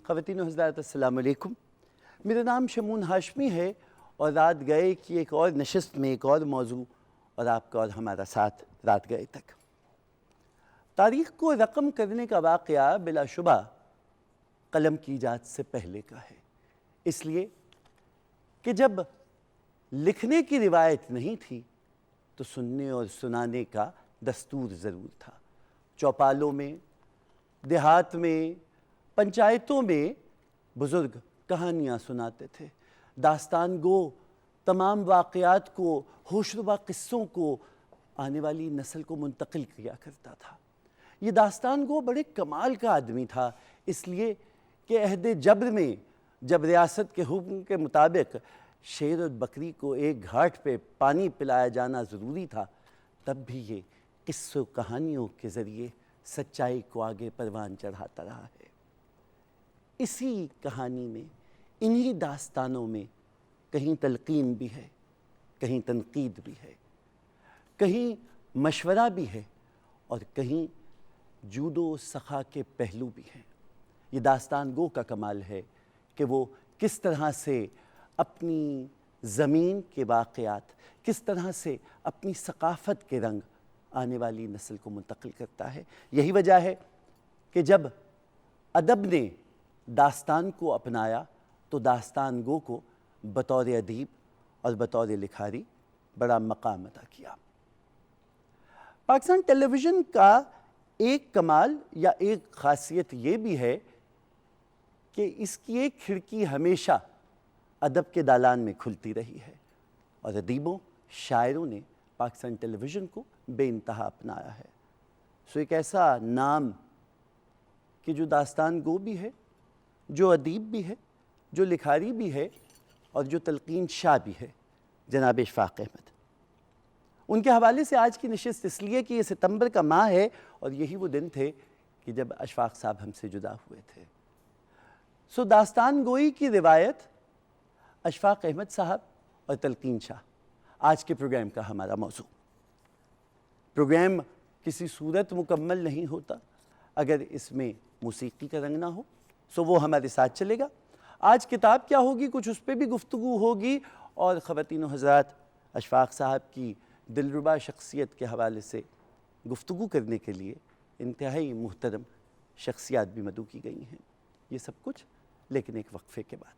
خواتین و حضرات السلام علیکم. میرا نام شمون ہاشمی ہے اور رات گئے کی ایک اور نشست میں ایک اور موضوع اور آپ کا اور ہمارا ساتھ رات گئے تک. تاریخ کو رقم کرنے کا واقعہ بلا شبہ قلم کی ایجاد سے پہلے کا ہے، اس لیے کہ جب لکھنے کی روایت نہیں تھی تو سننے اور سنانے کا دستور ضرور تھا. چوپالوں میں، دیہات میں، پنچایتوں میں بزرگ کہانیاں سناتے تھے. داستان گو تمام واقعات کو، ہوش ربا قصوں کو آنے والی نسل کو منتقل کیا کرتا تھا. یہ داستان گو بڑے کمال کا آدمی تھا، اس لیے کہ عہد جبر میں جب ریاست کے حکم کے مطابق شیر اور بکری کو ایک گھاٹ پہ پانی پلایا جانا ضروری تھا، تب بھی یہ قصوں کہانیوں کے ذریعے سچائی کو آگے پروان چڑھاتا رہا ہے. اسی کہانی میں، انہی داستانوں میں کہیں تلقین بھی ہے، کہیں تنقید بھی ہے، کہیں مشورہ بھی ہے اور کہیں جود و سخا کے پہلو بھی ہیں. یہ داستان گو کا کمال ہے کہ وہ کس طرح سے اپنی زمین کے واقعات، کس طرح سے اپنی ثقافت کے رنگ آنے والی نسل کو منتقل کرتا ہے. یہی وجہ ہے کہ جب ادب نے داستان کو اپنایا تو داستان گو کو بطور ادیب اور بطور لکھاری بڑا مقام عطا کیا. پاکستان ٹیلی ویژن کا ایک کمال یا ایک خاصیت یہ بھی ہے کہ اس کی ایک کھڑکی ہمیشہ ادب کے دالان میں کھلتی رہی ہے اور ادیبوں، شاعروں نے پاکستان ٹیلی ویژن کو بے انتہا اپنایا ہے. سو ایک ایسا نام کہ جو داستان گو بھی ہے، جو ادیب بھی ہے، جو لکھاری بھی ہے اور جو تلقین شاہ بھی ہے، جناب اشفاق احمد. ان کے حوالے سے آج کی نشست اس لیے کہ یہ ستمبر کا ماہ ہے اور یہی وہ دن تھے کہ جب اشفاق صاحب ہم سے جدا ہوئے تھے. سو داستان گوئی کی روایت، اشفاق احمد صاحب اور تلقین شاہ آج کے پروگرام کا ہمارا موضوع. پروگرام کسی صورت مکمل نہیں ہوتا اگر اس میں موسیقی کا رنگ نہ ہو. سو وہ ہمارے ساتھ چلے گا. آج کتاب کیا ہوگی، کچھ اس پہ بھی گفتگو ہوگی اور خواتین و حضرات، اشفاق صاحب کی دلربا شخصیت کے حوالے سے گفتگو کرنے کے لیے انتہائی محترم شخصیات بھی مدعو کی گئی ہیں. یہ سب کچھ لیکن ایک وقفے کے بعد.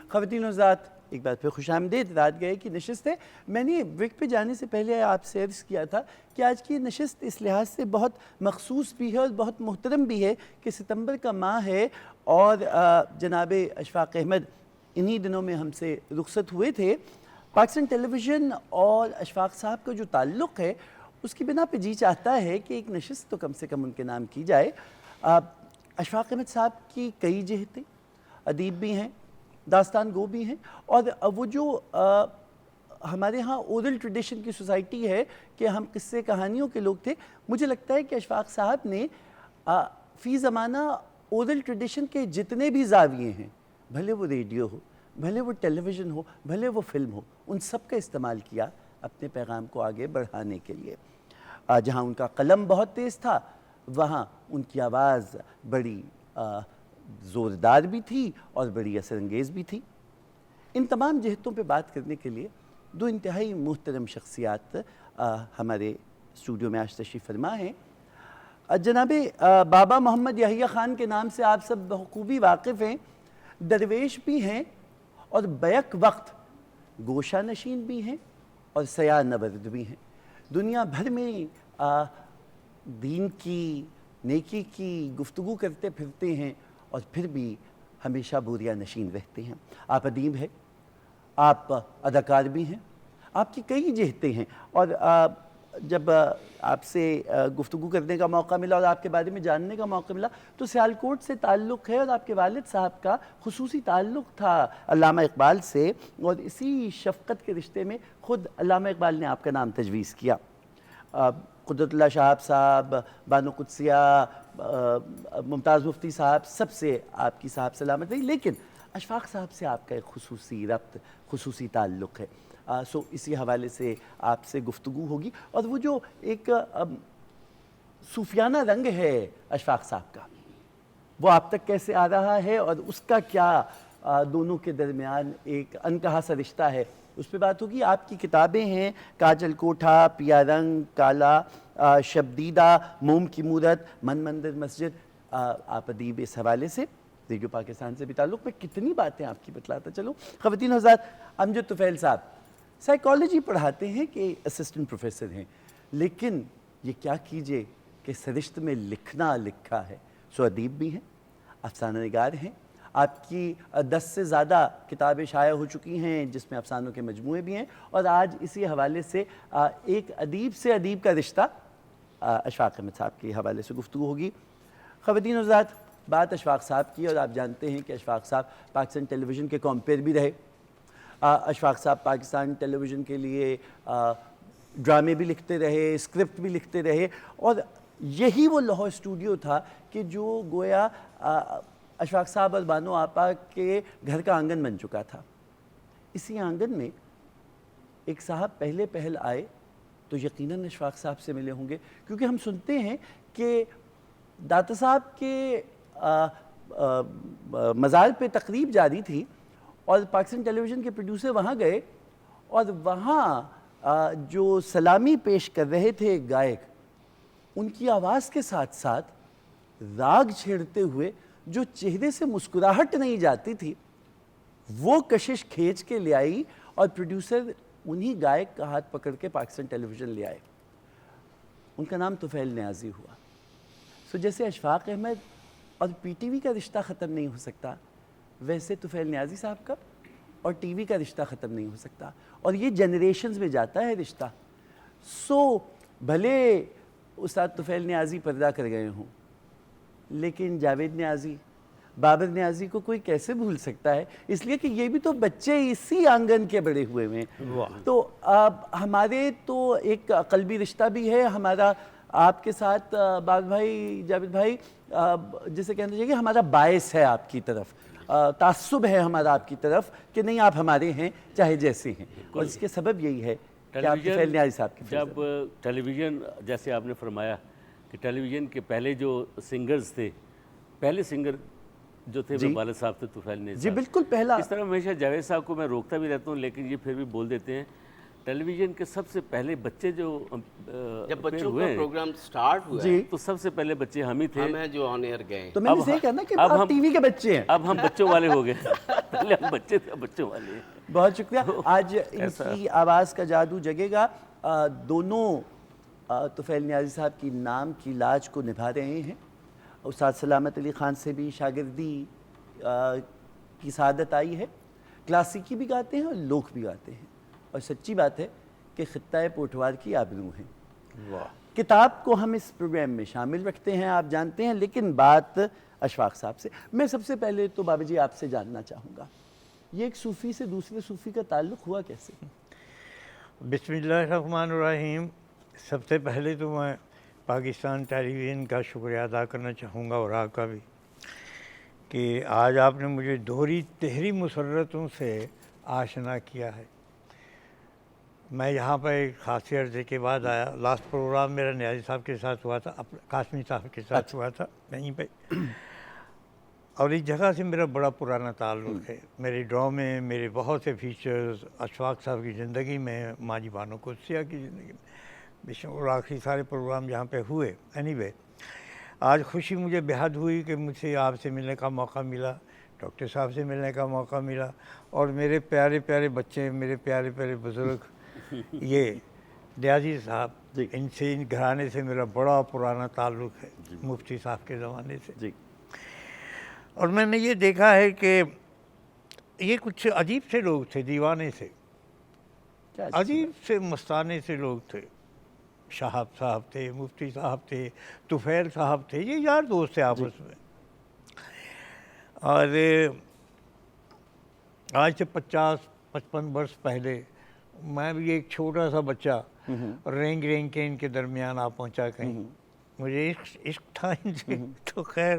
خواتین و حضرات، ایک بار پھر خوش آمدید. رات گئے کی نشست ہے. میں نے بریک پہ جانے سے پہلے آپ سے عرض کیا تھا کہ آج کی نشست اس لحاظ سے بہت مخصوص بھی ہے اور بہت محترم بھی ہے کہ ستمبر کا ماہ ہے اور جناب اشفاق احمد انہی دنوں میں ہم سے رخصت ہوئے تھے. پاکستان ٹیلی ویژن اور اشفاق صاحب کا جو تعلق ہے اس کی بنا پہ جی چاہتا ہے کہ ایک نشست تو کم سے کم ان کے نام کی جائے. اشفاق احمد صاحب کی کئی جہتیں، ادیب بھی ہیں، داستان گو بھی ہیں اور وہ جو ہمارے ہاں اورل ٹریڈیشن کی سوسائٹی ہے کہ ہم قصے کہانیوں کے لوگ تھے. مجھے لگتا ہے کہ اشفاق صاحب نے فی زمانہ اورل ٹریڈیشن کے جتنے بھی زاویے ہیں، بھلے وہ ریڈیو ہو، بھلے وہ ٹیلی ویژن ہو، بھلے وہ فلم ہو، ان سب کا استعمال کیا اپنے پیغام کو آگے بڑھانے کے لیے. جہاں ان کا قلم بہت تیز تھا وہاں ان کی آواز بڑی زوردار بھی تھی اور بڑی اثر انگیز بھی تھی. ان تمام جہتوں پہ بات کرنے کے لیے دو انتہائی محترم شخصیات ہمارے اسٹوڈیو میں آج تشریف فرما ہیں. جناب بابا محمد یحییٰ خان کے نام سے آپ سب بخوبی واقف ہیں. درویش بھی ہیں اور بیک وقت گوشہ نشین بھی ہیں اور سیاہ نورد بھی ہیں. دنیا بھر میں دین کی، نیکی کی گفتگو کرتے پھرتے ہیں اور پھر بھی ہمیشہ بوریا نشین رہتے ہیں. آپ ادیب ہیں، آپ اداکار بھی ہیں، آپ کی کئی جہتیں ہیں اور جب آپ سے گفتگو کرنے کا موقع ملا اور آپ کے بارے میں جاننے کا موقع ملا تو سیالکوٹ سے تعلق ہے اور آپ کے والد صاحب کا خصوصی تعلق تھا علامہ اقبال سے اور اسی شفقت کے رشتے میں خود علامہ اقبال نے آپ کا نام تجویز کیا. قدرت اللہ شہاب صاحب، بانو قدسیہ، ممتاز مفتی صاحب، سب سے آپ کی صاحب سلامت رہی. لیکن اشفاق صاحب سے آپ کا ایک خصوصی ربط، خصوصی تعلق ہے، سو اسی حوالے سے آپ سے گفتگو ہوگی. اور وہ جو ایک صوفیانہ رنگ ہے اشفاق صاحب کا، وہ آپ تک کیسے آ رہا ہے اور اس کا کیا دونوں کے درمیان ایک انکہا سا رشتہ ہے، اس پہ بات ہوگی. آپ کی کتابیں ہیں کاجل کوٹھا، پیا رنگ، کالا، شبدیدہ، موم کی مورت، من مندر مسجد. آپ ادیب اس حوالے سے ریڈیو پاکستان سے بھی تعلق، میں کتنی باتیں آپ کی بتلاتا چلوں. خواتین حضرات، امجد طفیل صاحب سائیکالوجی پڑھاتے ہیں کہ اسسٹنٹ پروفیسر ہیں، لیکن یہ کیا کیجئے کہ سرشت میں لکھنا لکھا ہے. سو ادیب بھی ہیں، افسانہ نگار ہیں. آپ کی 10 سے زیادہ کتابیں شائع ہو چکی ہیں جس میں افسانوں کے مجموعے بھی ہیں. اور آج اسی حوالے سے ایک ادیب سے ادیب کا رشتہ اشفاق احمد صاحب کے حوالے سے گفتگو ہوگی. خواتین حضرات، بات اشفاق صاحب کی، اور آپ جانتے ہیں کہ اشفاق صاحب پاکستان ٹیلی ویژن کے کمپیر بھی رہے. اشفاق صاحب پاکستان ٹیلی ویژن کے لیے ڈرامے بھی لکھتے رہے، اسکرپٹ بھی لکھتے رہے، اور یہی وہ لاہور اسٹوڈیو تھا کہ جو گویا اشفاق صاحب اور بانو آپا کے گھر کا آنگن بن چکا تھا. اسی آنگن میں ایک صاحب پہلے پہل آئے تو یقیناً اشفاق صاحب سے ملے ہوں گے، کیونکہ ہم سنتے ہیں کہ داتا صاحب کے مزار پہ تقریب جاری تھی اور پاکستان ٹیلی ویژن کے پروڈیوسر وہاں گئے، اور وہاں جو سلامی پیش کر رہے تھے گائک، ان کی آواز کے ساتھ ساتھ راگ چھیڑتے ہوئے جو چہرے سے مسکراہٹ نہیں جاتی تھی، وہ کشش کھینچ کے لے آئی، اور پروڈیوسر انہی گائک کا ہاتھ پکڑ کے پاکستان ٹیلی ویژن لے آئے. ان کا نام طفیل نیازی ہوا. سو جیسے اشفاق احمد اور پی ٹی وی کا رشتہ ختم نہیں ہو سکتا، ویسے طفیل نیازی صاحب کا اور ٹی وی کا رشتہ ختم نہیں ہو سکتا، اور یہ جنریشنز میں جاتا ہے رشتہ. سو بھلے استاد طفیل نیازی پردہ کر گئے ہوں، لیکن جاوید نیازی، بابر نیازی کو کوئی کیسے بھول سکتا ہے، اس لیے کہ یہ بھی تو بچے اسی آنگن کے بڑے ہوئے ہیں. تو ہمارے تو ایک قلبی رشتہ بھی ہے ہمارا آپ کے ساتھ. بابر بھائی، جاوید بھائی، جسے کہنا چاہیے کہ ہمارا باعث ہے آپ کی طرف، تعصب ہے ہمارا آپ کی طرف کہ نہیں آپ ہمارے ہیں چاہے جیسے ہیں، اور اس کے سبب یہی ہے کہ آپ طفیل نیازی صاحب کی جب ٹیلی ویژن، جیسے آپ نے فرمایا کہ ٹیلی ویژن کے پہلے جو سنگرز تھے، پہلے سنگر جو تھے وہ والد صاحب تھے طفیل نیازی جی صاحب. بالکل پہلا. اس طرح ہمیشہ جاوید صاحب کو میں روکتا بھی رہتا ہوں، لیکن یہ پھر بھی بول دیتے ہیں ٹیلی ویژن کے سب سے پہلے بچے جو جب بچوں کا پروگرام سٹارٹ ہوا جی تو سب سے پہلے بچے ہم ہی تھے. ہم ہیں جو آن ایئر گئے. تو میں نے یہ کہنا کہ آپ ٹی وی کے بچے ہیں. اب ہم بچوں والے ہو گئے، پہلے ہم بچے تھے، اب بچوں والے ہیں. بہت شکریہ. آج ان کی آواز کا جادو جگے گا. دونوں طفیل نیازی صاحب کی نام کی لاج کو نبھا رہے ہیں. استاد سلامت علی خان سے بھی شاگردی کی سعادت آئی ہے. کلاسیکی بھی گاتے ہیں اور لوک بھی گاتے ہیں، اور سچی بات ہے کہ خطہ پوٹھوار کی آبرو ہیں. کتاب کو ہم اس پروگرام میں شامل رکھتے ہیں، آپ جانتے ہیں، لیکن بات اشفاق صاحب سے. میں سب سے پہلے تو بابا جی آپ سے جاننا چاہوں گا، یہ ایک صوفی سے دوسرے صوفی کا تعلق ہوا کیسے؟ بسم اللہ الرحمن الرحیم. سب سے پہلے تو میں پاکستان ٹیلی ویژن کا شکریہ ادا کرنا چاہوں گا، اور آپ کا بھی، کہ آج آپ نے مجھے دوہری تہری مسرتوں سے آشنا کیا ہے. میں یہاں پر ایک خاصی عرصے کے بعد آیا. لاسٹ پروگرام میرا نیازی صاحب کے ساتھ ہوا تھا، قاسمی صاحب کے ساتھ ہوا تھا کہیں پہ، اور اس جگہ سے میرا بڑا پرانا تعلق ہے. میرے ڈرامے، میرے بہت سے فیچرز اشفاق صاحب کی زندگی میں، ماجی بانو قدسیہ کی زندگی میں، اور آخری سارے پروگرام جہاں پہ ہوئے. اینی وے، آج خوشی مجھے بہت ہوئی کہ مجھ سے آپ سے ملنے کا موقع ملا، ڈاکٹر صاحب سے ملنے کا موقع ملا، اور میرے پیارے پیارے بچے، میرے پیارے پیارے بزرگ، یہ نیازی صاحب، ان سے، ان گھرانے سے میرا بڑا پرانا تعلق ہے، مفتی صاحب کے زمانے سے. جی. اور میں نے یہ دیکھا ہے کہ یہ کچھ عجیب سے لوگ تھے، دیوانے سے، عجیب سے مستانے سے لوگ تھے. شہاب صاحب تھے، مفتی صاحب تھے، طفیل صاحب تھے، یہ یار دوست تھے آپس میں. اور آج سے 50-55 برس پہلے میں بھی ایک چھوٹا سا بچہ رینگ رینگ کے ان کے درمیان آ پہنچا کہیں. مجھے عشق تھا ان سے. تو خیر،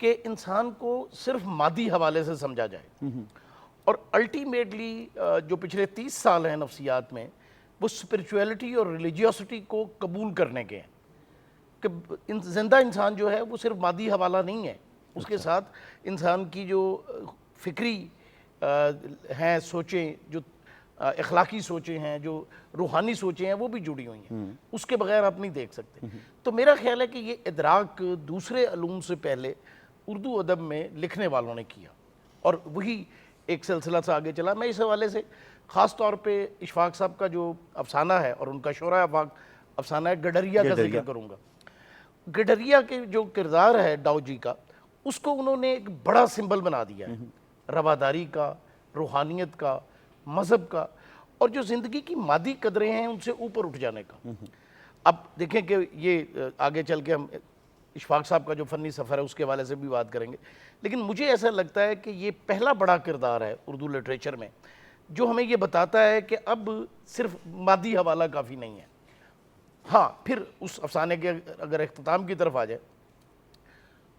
کہ انسان کو صرف مادی حوالے سے سمجھا جائے، اور الٹیمیٹلی جو پچھلے 30 سال ہیں نفسیات میں، وہ اسپرچویلٹی اور ریلیجیوسٹی کو قبول کرنے کے ہیں، کہ زندہ انسان جو ہے وہ صرف مادی حوالہ نہیں ہے، اس کے ساتھ انسان کی جو فکری ہیں سوچیں، جو اخلاقی سوچیں ہیں، جو روحانی سوچیں ہیں، وہ بھی جڑی ہوئی ہیں، اس کے بغیر آپ نہیں دیکھ سکتے۔ تو میرا خیال ہے کہ یہ ادراک دوسرے علوم سے پہلے اردو ادب میں لکھنے والوں نے کیا، اور وہی ایک سلسلہ سے آگے چلا۔ میں اس حوالے سے خاص طور پہ اشفاق صاحب کا جو افسانہ ہے، اور ان کا شعرۂ آفاق افسانہ ہے گڈریا کا ذکر کروں گا۔ گڈریا کے جو کردار ہے ڈاؤ جی کا، اس کو انہوں نے ایک بڑا سمبل بنا دیا ہے، رواداری کا، روحانیت کا، مذہب کا، اور جو زندگی کی مادی قدریں ہیں ان سے اوپر اٹھ جانے کا۔ اب دیکھیں کہ یہ آگے چل کے ہم اشفاق صاحب کا جو فنی سفر ہے اس کے حوالے سے بھی بات کریں گے، لیکن مجھے ایسا لگتا ہے کہ یہ پہلا بڑا کردار ہے اردو لٹریچر میں جو ہمیں یہ بتاتا ہے کہ اب صرف مادی حوالہ کافی نہیں ہے۔ ہاں، پھر اس افسانے کے اگر اختتام کی طرف آ جائے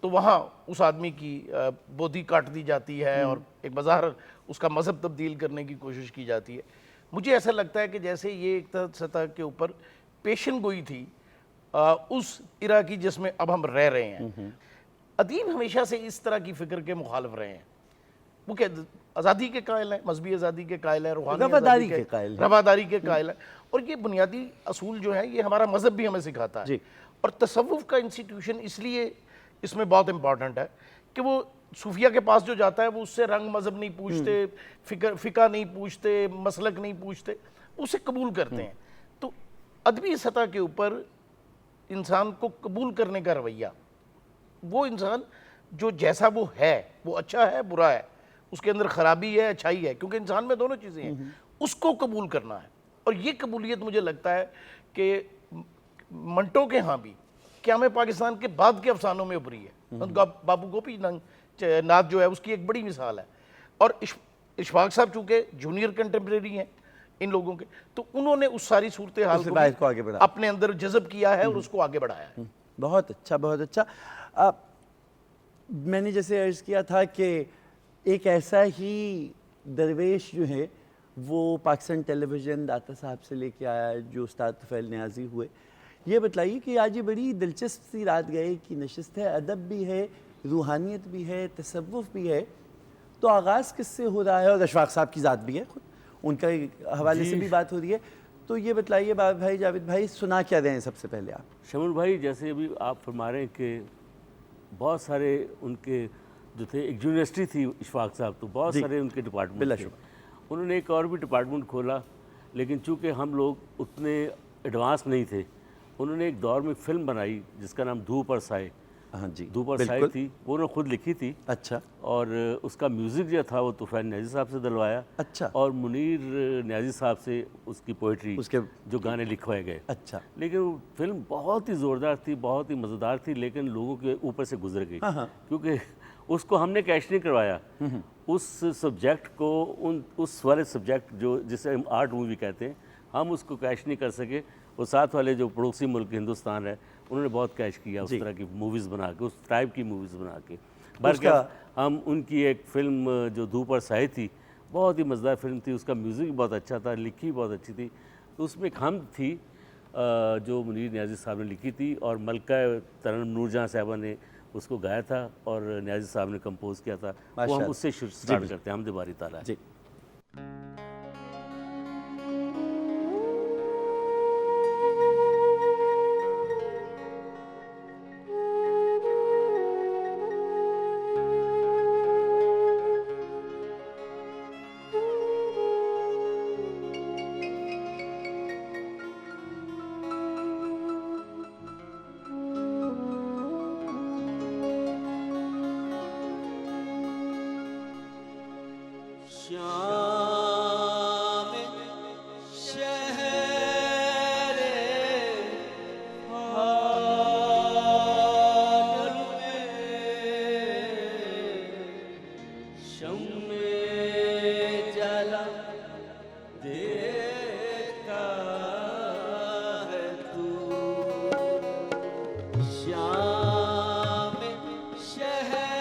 تو وہاں اس آدمی کی بودھی کاٹ دی جاتی ہے، اور ایک بظاہر اس کا مذہب تبدیل کرنے کی کوشش کی جاتی ہے۔ مجھے ایسا لگتا ہے کہ جیسے یہ ایک سطح کے اوپر پیشن گوئی تھی اس ایرا کی جس میں اب ہم رہ رہے ہیں۔ ادیب ہمیشہ سے اس طرح کی فکر کے مخالف رہے ہیں، وہ کہ آزادی کے قائل ہیں، مذہبی آزادی کے قائل ہیں، روحانی رواداری آزادی کے قائل ہیں، رواداری کے قائل ہیں، اور یہ بنیادی اصول جو ہے یہ ہمارا مذہب بھی ہمیں سکھاتا ہے۔ اور تصوف کا انسٹیٹیوشن اس لیے اس میں بہت امپورٹنٹ ہے کہ وہ صوفیہ کے پاس جو جاتا ہے وہ اس سے رنگ مذہب نہیں پوچھتے، فقہ نہیں پوچھتے، مسلک نہیں پوچھتے، اسے قبول کرتے ہیں۔ تو ادبی سطح کے اوپر انسان کو قبول کرنے کا رویہ، وہ انسان جو جیسا وہ ہے، وہ اچھا ہے برا ہے، اس کے اندر خرابی ہے اچھائی ہے، کیونکہ انسان میں دونوں چیزیں ہیں، اس کو قبول کرنا ہے۔ اور یہ قبولیت مجھے لگتا ہے کہ منٹو کے ہاں بھی قیام پاکستان کے بعد کے افسانوں میں ابھری ہے۔ بابو گوپی ناتھ جو ہے اس کی ایک بڑی مثال ہے، اور اشفاق صاحب چونکہ جونیئر کنٹمپریری ہیں ان لوگوں کے، تو انہوں نے اس ساری صورتحال کو اپنے اندر جذب کیا ہے اور اس کو آگے بڑھایا ہے۔ بہت اچھا، بہت اچھا۔ میں نے جیسے عرض کیا تھا کہ ایک ایسا ہی درویش جو ہے وہ پاکستان ٹیلی ویژن داتا صاحب سے لے کے آیا جو استاد طفیل نیازی ہوئے۔ یہ بتلائیے کہ آج یہ بڑی دلچسپ سی رات گئے کی نشست ہے، ادب بھی ہے، روحانیت بھی ہے، تصوف بھی ہے، تو آغاز کس سے ہو رہا ہے؟ اور اشفاق صاحب کی ذات بھی ہے، خود ان کے حوالے سے بھی بات ہو رہی ہے، تو یہ بتلائیے بھائی جاوید بھائی، سنا کیا دیں سب سے پہلے آپ؟ شمول بھائی، جیسے ابھی آپ فرما رہے ہیں کہ بہت سارے ان کے جو تھے، ایک یونیورسٹی تھی اشفاق صاحب، تو بہت سارے ان کے ڈپارٹمنٹ تھے، انہوں نے ایک اور بھی ڈپارٹمنٹ کھولا، لیکن چونکہ ہم لوگ اتنے ایڈوانس نہیں تھے، انہوں نے ایک دور میں فلم بنائی جس کا نام دھوپ اور سائے۔ ہاں جی، دھوپ اور سائے تھی، وہ انہوں نے خود لکھی تھی۔ اچھا۔ اور اس کا میوزک جو تھا وہ طفیل نیازی صاحب سے دلوایا۔ اچھا۔ اور منیر نیازی صاحب سے اس کی پوئٹری، اس کے جو گانے لکھوائے گئے۔ اچھا۔ لیکن وہ فلم بہت ہی زوردار تھی، بہت ہی مزیدار تھی، لیکن لوگوں کے اوپر سے گزر گئی، کیونکہ اس کو ہم نے کیش نہیں کروایا، اس سبجیکٹ کو، اس والے سبجیکٹ جو جسے ہم آرٹ مووی کہتے ہیں، ہم اس کو کیش نہیں کر سکے۔ وہ ساتھ والے جو پڑوسی ملک ہندوستان ہے انہوں نے بہت کیش کیا اس طرح کی موویز بنا کے، اس ٹائپ کی موویز بنا کے۔ بلکہ ہم ان کی ایک فلم جو دھوپ اور سائے تھی، بہت ہی مزیدار فلم تھی، اس کا میوزک بھی بہت اچھا تھا، لکھی بہت اچھی تھی۔ تو اس میں ایک حمد تھی جو منیر نیازی صاحب نے لکھی تھی، اور ملکہ ترنم نور جہاں صاحبہ نے اس کو گایا تھا اور نیازی صاحب نے کمپوز کیا تھا۔ وہ ہم اس سے سٹارٹ کرتے ہیں، حمد باری تعالیٰ۔ جی۔ شام شہر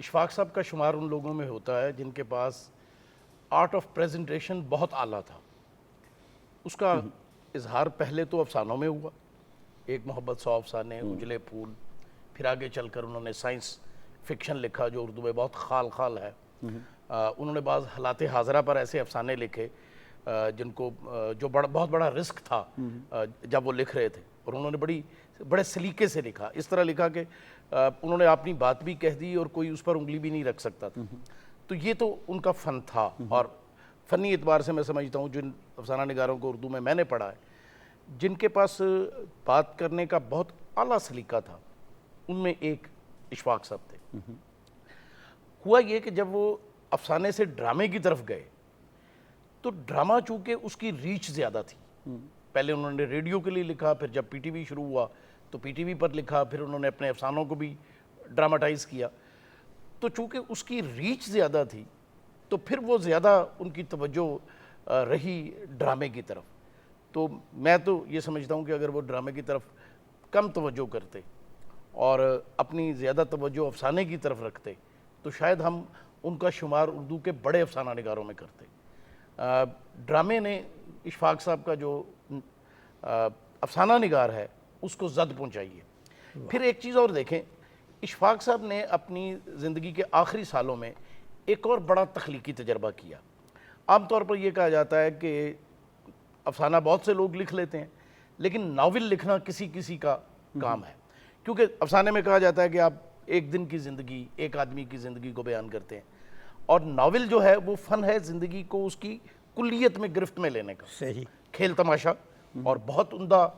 اشفاق صاحب کا شمار ان لوگوں میں ہوتا ہے جن کے پاس آرٹ آف پریزنٹیشن بہت اعلیٰ تھا. اس کا اظہار پہلے تو افسانوں میں ہوا, ایک محبت 100 افسانے, اجلے پھول, پھر آگے چل کر انہوں نے سائنس فکشن لکھا جو اردو میں بہت خال ہے. انہوں نے بعض حالات حاضرہ پر ایسے افسانے لکھے جن کو جو بہت بڑا رسک تھا جب وہ لکھ رہے تھے, اور انہوں نے بڑے سلیقے سے لکھا, اس طرح لکھا کہ انہوں نے اپنی بات بھی کہہ دی اور کوئی اس پر انگلی بھی نہیں رکھ سکتا تھا. تو یہ تو ان کا فن تھا, اور فنی اعتبار سے میں سمجھتا ہوں جن افسانہ نگاروں کو اردو میں نے پڑھا ہے, جن کے پاس بات کرنے کا بہت اعلیٰ سلیقہ تھا, ان میں ایک اشفاق صاحب تھے. ہوا یہ کہ جب وہ افسانے سے ڈرامے کی طرف گئے تو ڈرامہ چونکہ اس کی ریچ زیادہ تھی. پہلے انہوں نے ریڈیو کے لیے لکھا, پھر جب پی ٹی وی شروع ہوا تو پی ٹی وی پر لکھا, پھر انہوں نے اپنے افسانوں کو بھی ڈراماٹائز کیا. تو چونکہ اس کی ریچ زیادہ تھی تو پھر وہ زیادہ ان کی توجہ رہی ڈرامے کی طرف. تو میں تو یہ سمجھتا ہوں کہ اگر وہ ڈرامے کی طرف کم توجہ کرتے اور اپنی زیادہ توجہ افسانے کی طرف رکھتے تو شاید ہم ان کا شمار اردو کے بڑے افسانہ نگاروں میں کرتے. ڈرامے نے اشفاق صاحب کا جو افسانہ نگار ہے اس کو زد پہنچائی ہے. پھر ایک چیز اور دیکھیں, اشفاق صاحب نے اپنی زندگی کے آخری سالوں میں ایک اور بڑا تخلیقی تجربہ کیا. عام طور پر یہ کہا جاتا ہے کہ افسانہ بہت سے لوگ لکھ لیتے ہیں, لیکن ناول لکھنا کسی کا کام ہے, کیونکہ افسانے میں کہا جاتا ہے کہ آپ ایک دن کی زندگی, ایک آدمی کی زندگی کو بیان کرتے ہیں, اور ناول جو ہے وہ فن ہے زندگی کو اس کی کلیت میں گرفت میں لینے کا. صحیح. کھیل تماشا اور بہت عمدہ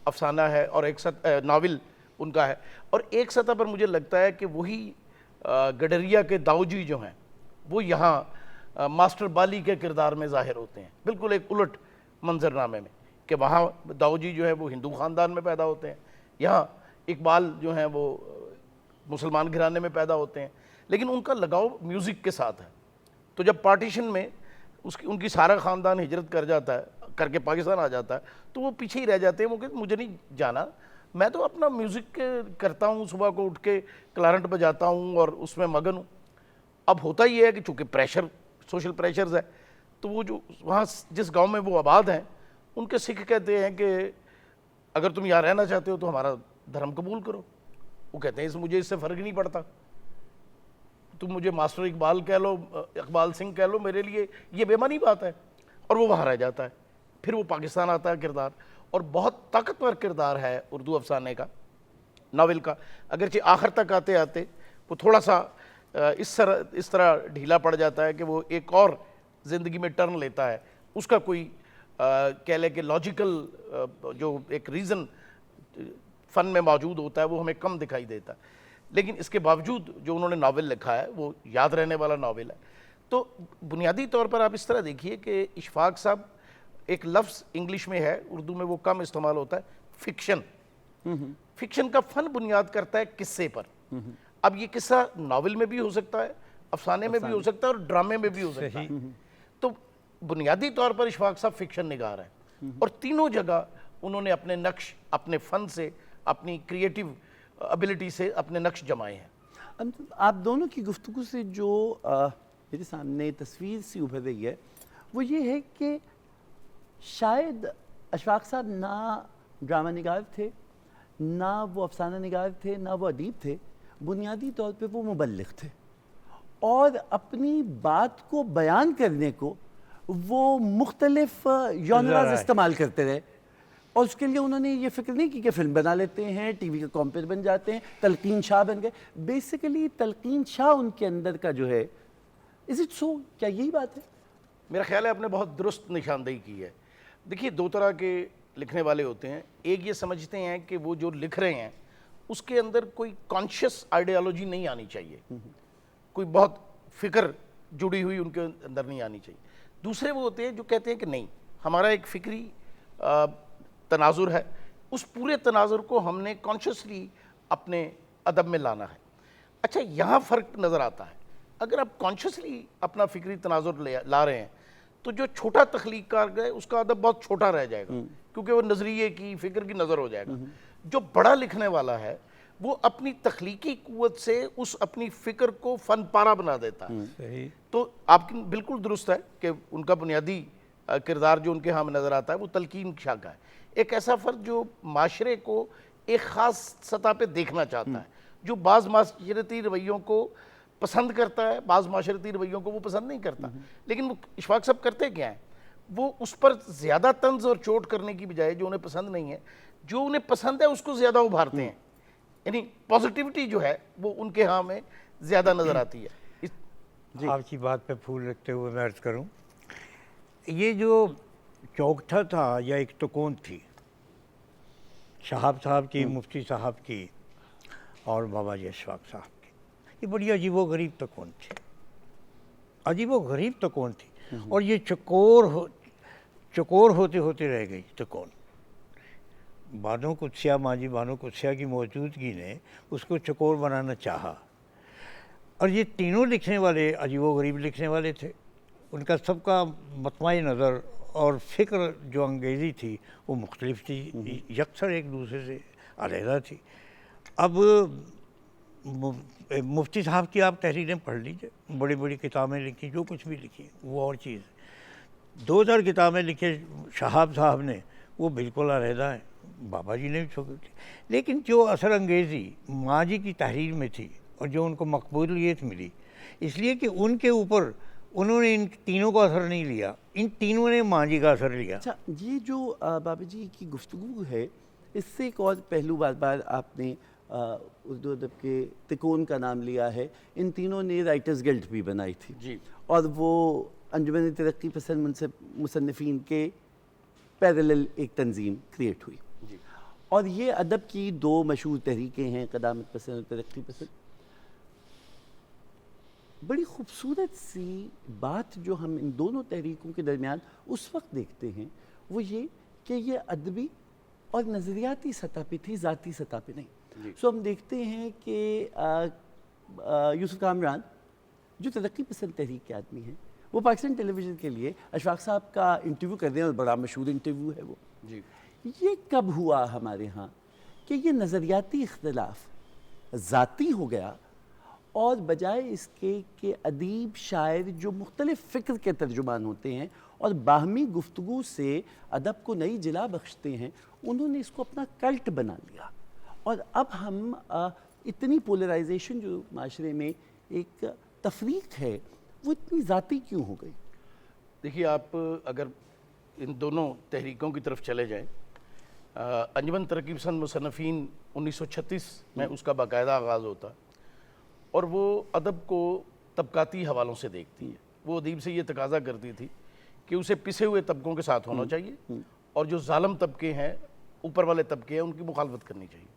افسانہ ہے, اور ایک ناول ان کا ہے. اور ایک سطح پر مجھے لگتا ہے کہ وہی گڈریا کے داؤجی جو ہیں وہ یہاں ماسٹر بالی کے کردار میں ظاہر ہوتے ہیں, بالکل ایک الٹ منظرنامے میں, کہ وہاں داؤجی جو ہے وہ ہندو خاندان میں پیدا ہوتے ہیں, یہاں اقبال جو ہیں وہ مسلمان گھرانے میں پیدا ہوتے ہیں, لیکن ان کا لگاؤ میوزک کے ساتھ ہے. تو جب پارٹیشن میں ان کی سارا خاندان ہجرت کر کے پاکستان آ جاتا ہے تو وہ پیچھے ہی رہ جاتے ہیں. وہ کہ مجھے نہیں جانا, میں تو اپنا میوزک کرتا ہوں, صبح کو اٹھ کے کلارنٹ بجاتا ہوں اور اس میں مگن ہوں. اب ہوتا یہ ہے کہ چونکہ پریشر, سوشل پریشرز ہے, تو وہ جو وہاں جس گاؤں میں وہ آباد ہیں ان کے سکھ کہتے ہیں کہ اگر تم یہاں رہنا چاہتے ہو تو ہمارا دھرم قبول کرو. وہ کہتے ہیں مجھے اس سے فرق نہیں پڑتا, تم مجھے ماسٹر اقبال کہہ لو, اقبال سنگھ کہہ لو, میرے لیے یہ بے معنی بات ہے. اور وہ وہاں رہ جاتا ہے. پھر وہ پاکستان آتا ہے کردار, اور بہت طاقتور کردار ہے اردو افسانے کا, ناول کا. اگرچہ آخر تک آتے آتے وہ تھوڑا سا اس طرح ڈھیلا پڑ جاتا ہے کہ وہ ایک اور زندگی میں ٹرن لیتا ہے, اس کا کوئی کہہ لے کہ لاجیکل جو ایک ریزن فن میں موجود ہوتا ہے وہ ہمیں کم دکھائی دیتا ہے. لیکن اس کے باوجود جو انہوں نے ناول لکھا ہے وہ یاد رہنے والا ناول ہے. تو بنیادی طور پر آپ اس طرح دیکھیے کہ اشفاق صاحب, ایک لفظ انگلش میں ہے, اردو میں وہ کم استعمال ہوتا ہے, فکشن. فکشن کا فن بنیاد کرتا ہے قصے پر. اب یہ قصہ ناول میں بھی ہو سکتا ہے, افسانے میں بھی ہو سکتا ہے, اور ڈرامے میں بھی ہو سکتا ہے. تو بنیادی طور پر اشفاق صاحب فکشن نگار ہیں, اور تینوں جگہ انہوں نے اپنے نقش, اپنے فن سے, اپنی کریٹیو ابیلٹی سے اپنے نقش جمائے ہیں. آپ دونوں کی گفتگو سے جو میرے سامنے تصویر سی ابھر رہی ہے وہ یہ ہے کہ شاید اشفاق صاحب نہ ڈرامہ نگار تھے, نہ وہ افسانہ نگار تھے, نہ وہ ادیب تھے. بنیادی طور پہ وہ مبلغ تھے, اور اپنی بات کو بیان کرنے کو وہ مختلف ژانرز استعمال کرتے رہے. اور اس کے لیے انہوں نے یہ فکر نہیں کی کہ فلم بنا لیتے ہیں, ٹی وی کے کامپیر بن جاتے ہیں, تلقین شاہ بن گئے. بیسیکلی تلقین شاہ ان کے اندر کا جو ہے, از اٹ سو, کیا یہی بات ہے؟ میرا خیال ہے آپ نے بہت درست نشاندہی کی ہے. دیکھیے دو طرح کے لکھنے والے ہوتے ہیں. ایک یہ سمجھتے ہیں کہ وہ جو لکھ رہے ہیں اس کے اندر کوئی کانشیس آئیڈیالوجی نہیں آنی چاہیے, کوئی بہت فکر جڑی ہوئی ان کے اندر نہیں آنی چاہیے. دوسرے وہ ہوتے ہیں جو کہتے ہیں کہ نہیں, ہمارا ایک فکری تناظر ہے, اس پورے تناظر کو ہم نے کانشیسلی اپنے ادب میں لانا ہے. اچھا, یہاں فرق نظر آتا ہے. اگر آپ کانشیسلی اپنا فکری تناظر لا رہے ہیں تو جو چھوٹا تخلیق کار ہے اس کا ادب بہت چھوٹا رہ جائے گا, کیونکہ وہ نظریے کی, فکر کی نظر ہو جائے گا. جو بڑا لکھنے والا ہے وہ اپنی تخلیقی قوت سے اس اپنی فکر کو فن پارہ بنا دیتا ہے. صحیح. تو آپ کی بالکل درست ہے کہ ان کا بنیادی کردار جو ان کے ہاں میں نظر آتا ہے وہ تلقین شاہ کا ہے. ایک ایسا فرد جو معاشرے کو ایک خاص سطح پہ دیکھنا چاہتا ہے, جو بعض معاشرتی رویوں کو پسند کرتا ہے, بعض معاشرتی رویوں کو وہ پسند نہیں کرتا. لیکن وہ اشفاق صاحب کرتے کیا ہیں, وہ اس پر زیادہ طنز اور چوٹ کرنے کی بجائے جو انہیں پسند نہیں ہے, جو انہیں پسند ہے اس کو زیادہ ابھارتے ہیں. یعنی پازیٹیوٹی جو ہے وہ ان کے ہاں میں زیادہ نظر آتی ہے. آپ کی بات پہ پھول رکھتے ہوئے میں عرض کروں, یہ جو چوکٹھا تھا یا ایک تکون تھی شہاب صاحب کی, مفتی صاحب کی اور بابا جی اشفاق صاحب کی, یہ بڑی عجیب و غریب تکون تھی, عجیب و غریب تکون تھی. اور یہ چکور ہوتے ہوتے رہ گئی تکون. بانو قدسیہ, ماجی بانو قدسیہ کی موجودگی نے اس کو چکور بنانا چاہا. اور یہ تینوں لکھنے والے عجیب و غریب لکھنے والے تھے, ان کا سب کا مطمع نظر اور فکر جو انگیزی تھی وہ مختلف تھی, یکسر ایک دوسرے سے علیحدہ تھی. اب مفتی صاحب کی آپ تحریریں پڑھ لیجئے, بڑی بڑی کتابیں لکھی, جو کچھ بھی لکھی وہ اور چیز ہے. 2000 کتابیں لکھے شہاب صاحب نے, وہ بالکل علیحدہ ہیں. بابا جی نے بھی چھوڑی تھی. لیکن جو اثر انگیزی ماں جی کی تحریر میں تھی اور جو ان کو مقبولیت ملی, اس لیے کہ ان کے اوپر انہوں نے ان تینوں کا اثر نہیں لیا, ان تینوں نے ماں جی کا اثر لیا. اچھا, یہ جو بابا جی کی گفتگو ہے, اس سے ایک اور پہلو بار بار آپ نے اردو ادب کے تکون کا نام لیا ہے. ان تینوں نے رائٹرز گلڈ بھی بنائی تھی جی, اور وہ انجمن ترقی پسند مصنفین کے پیرلل ایک تنظیم کریٹ ہوئی. جی, اور یہ ادب کی دو مشہور تحریکیں ہیں, قدامت پسند اور ترقی پسند. بڑی خوبصورت سی بات جو ہم ان دونوں تحریکوں کے درمیان اس وقت دیکھتے ہیں وہ یہ کہ یہ ادبی اور نظریاتی سطح پہ تھی, ذاتی سطح پہ نہیں. سو ہم دیکھتے ہیں کہ یوسف کامران جو ترقی پسند تحریک کے آدمی ہیں, وہ پاکستان ٹیلی ویژن کے لیے اشفاق صاحب کا انٹرویو کر رہے ہیں, اور بڑا مشہور انٹرویو ہے وہ. جی, یہ کب ہوا ہمارے ہاں کہ یہ نظریاتی اختلاف ذاتی ہو گیا, اور بجائے اس کے کہ ادیب شاعر جو مختلف فکر کے ترجمان ہوتے ہیں اور باہمی گفتگو سے ادب کو نئی جلا بخشتے ہیں, انہوں نے اس کو اپنا کلٹ بنا لیا. اور اب ہم اتنی پولرائزیشن جو معاشرے میں ایک تفریق ہے, وہ اتنی ذاتی کیوں ہو گئی؟ دیکھیے آپ اگر ان دونوں تحریکوں کی طرف چلے جائیں, انجمن ترقی پسند مصنفین 1936 میں اس کا باقاعدہ آغاز ہوتا, اور وہ ادب کو طبقاتی حوالوں سے دیکھتی ہے. وہ ادیب سے یہ تقاضا کرتی تھی کہ اسے پسے ہوئے طبقوں کے ساتھ ہونا چاہیے, اور جو ظالم طبقے ہیں, اوپر والے طبقے ہیں, ان کی مخالفت کرنی چاہیے.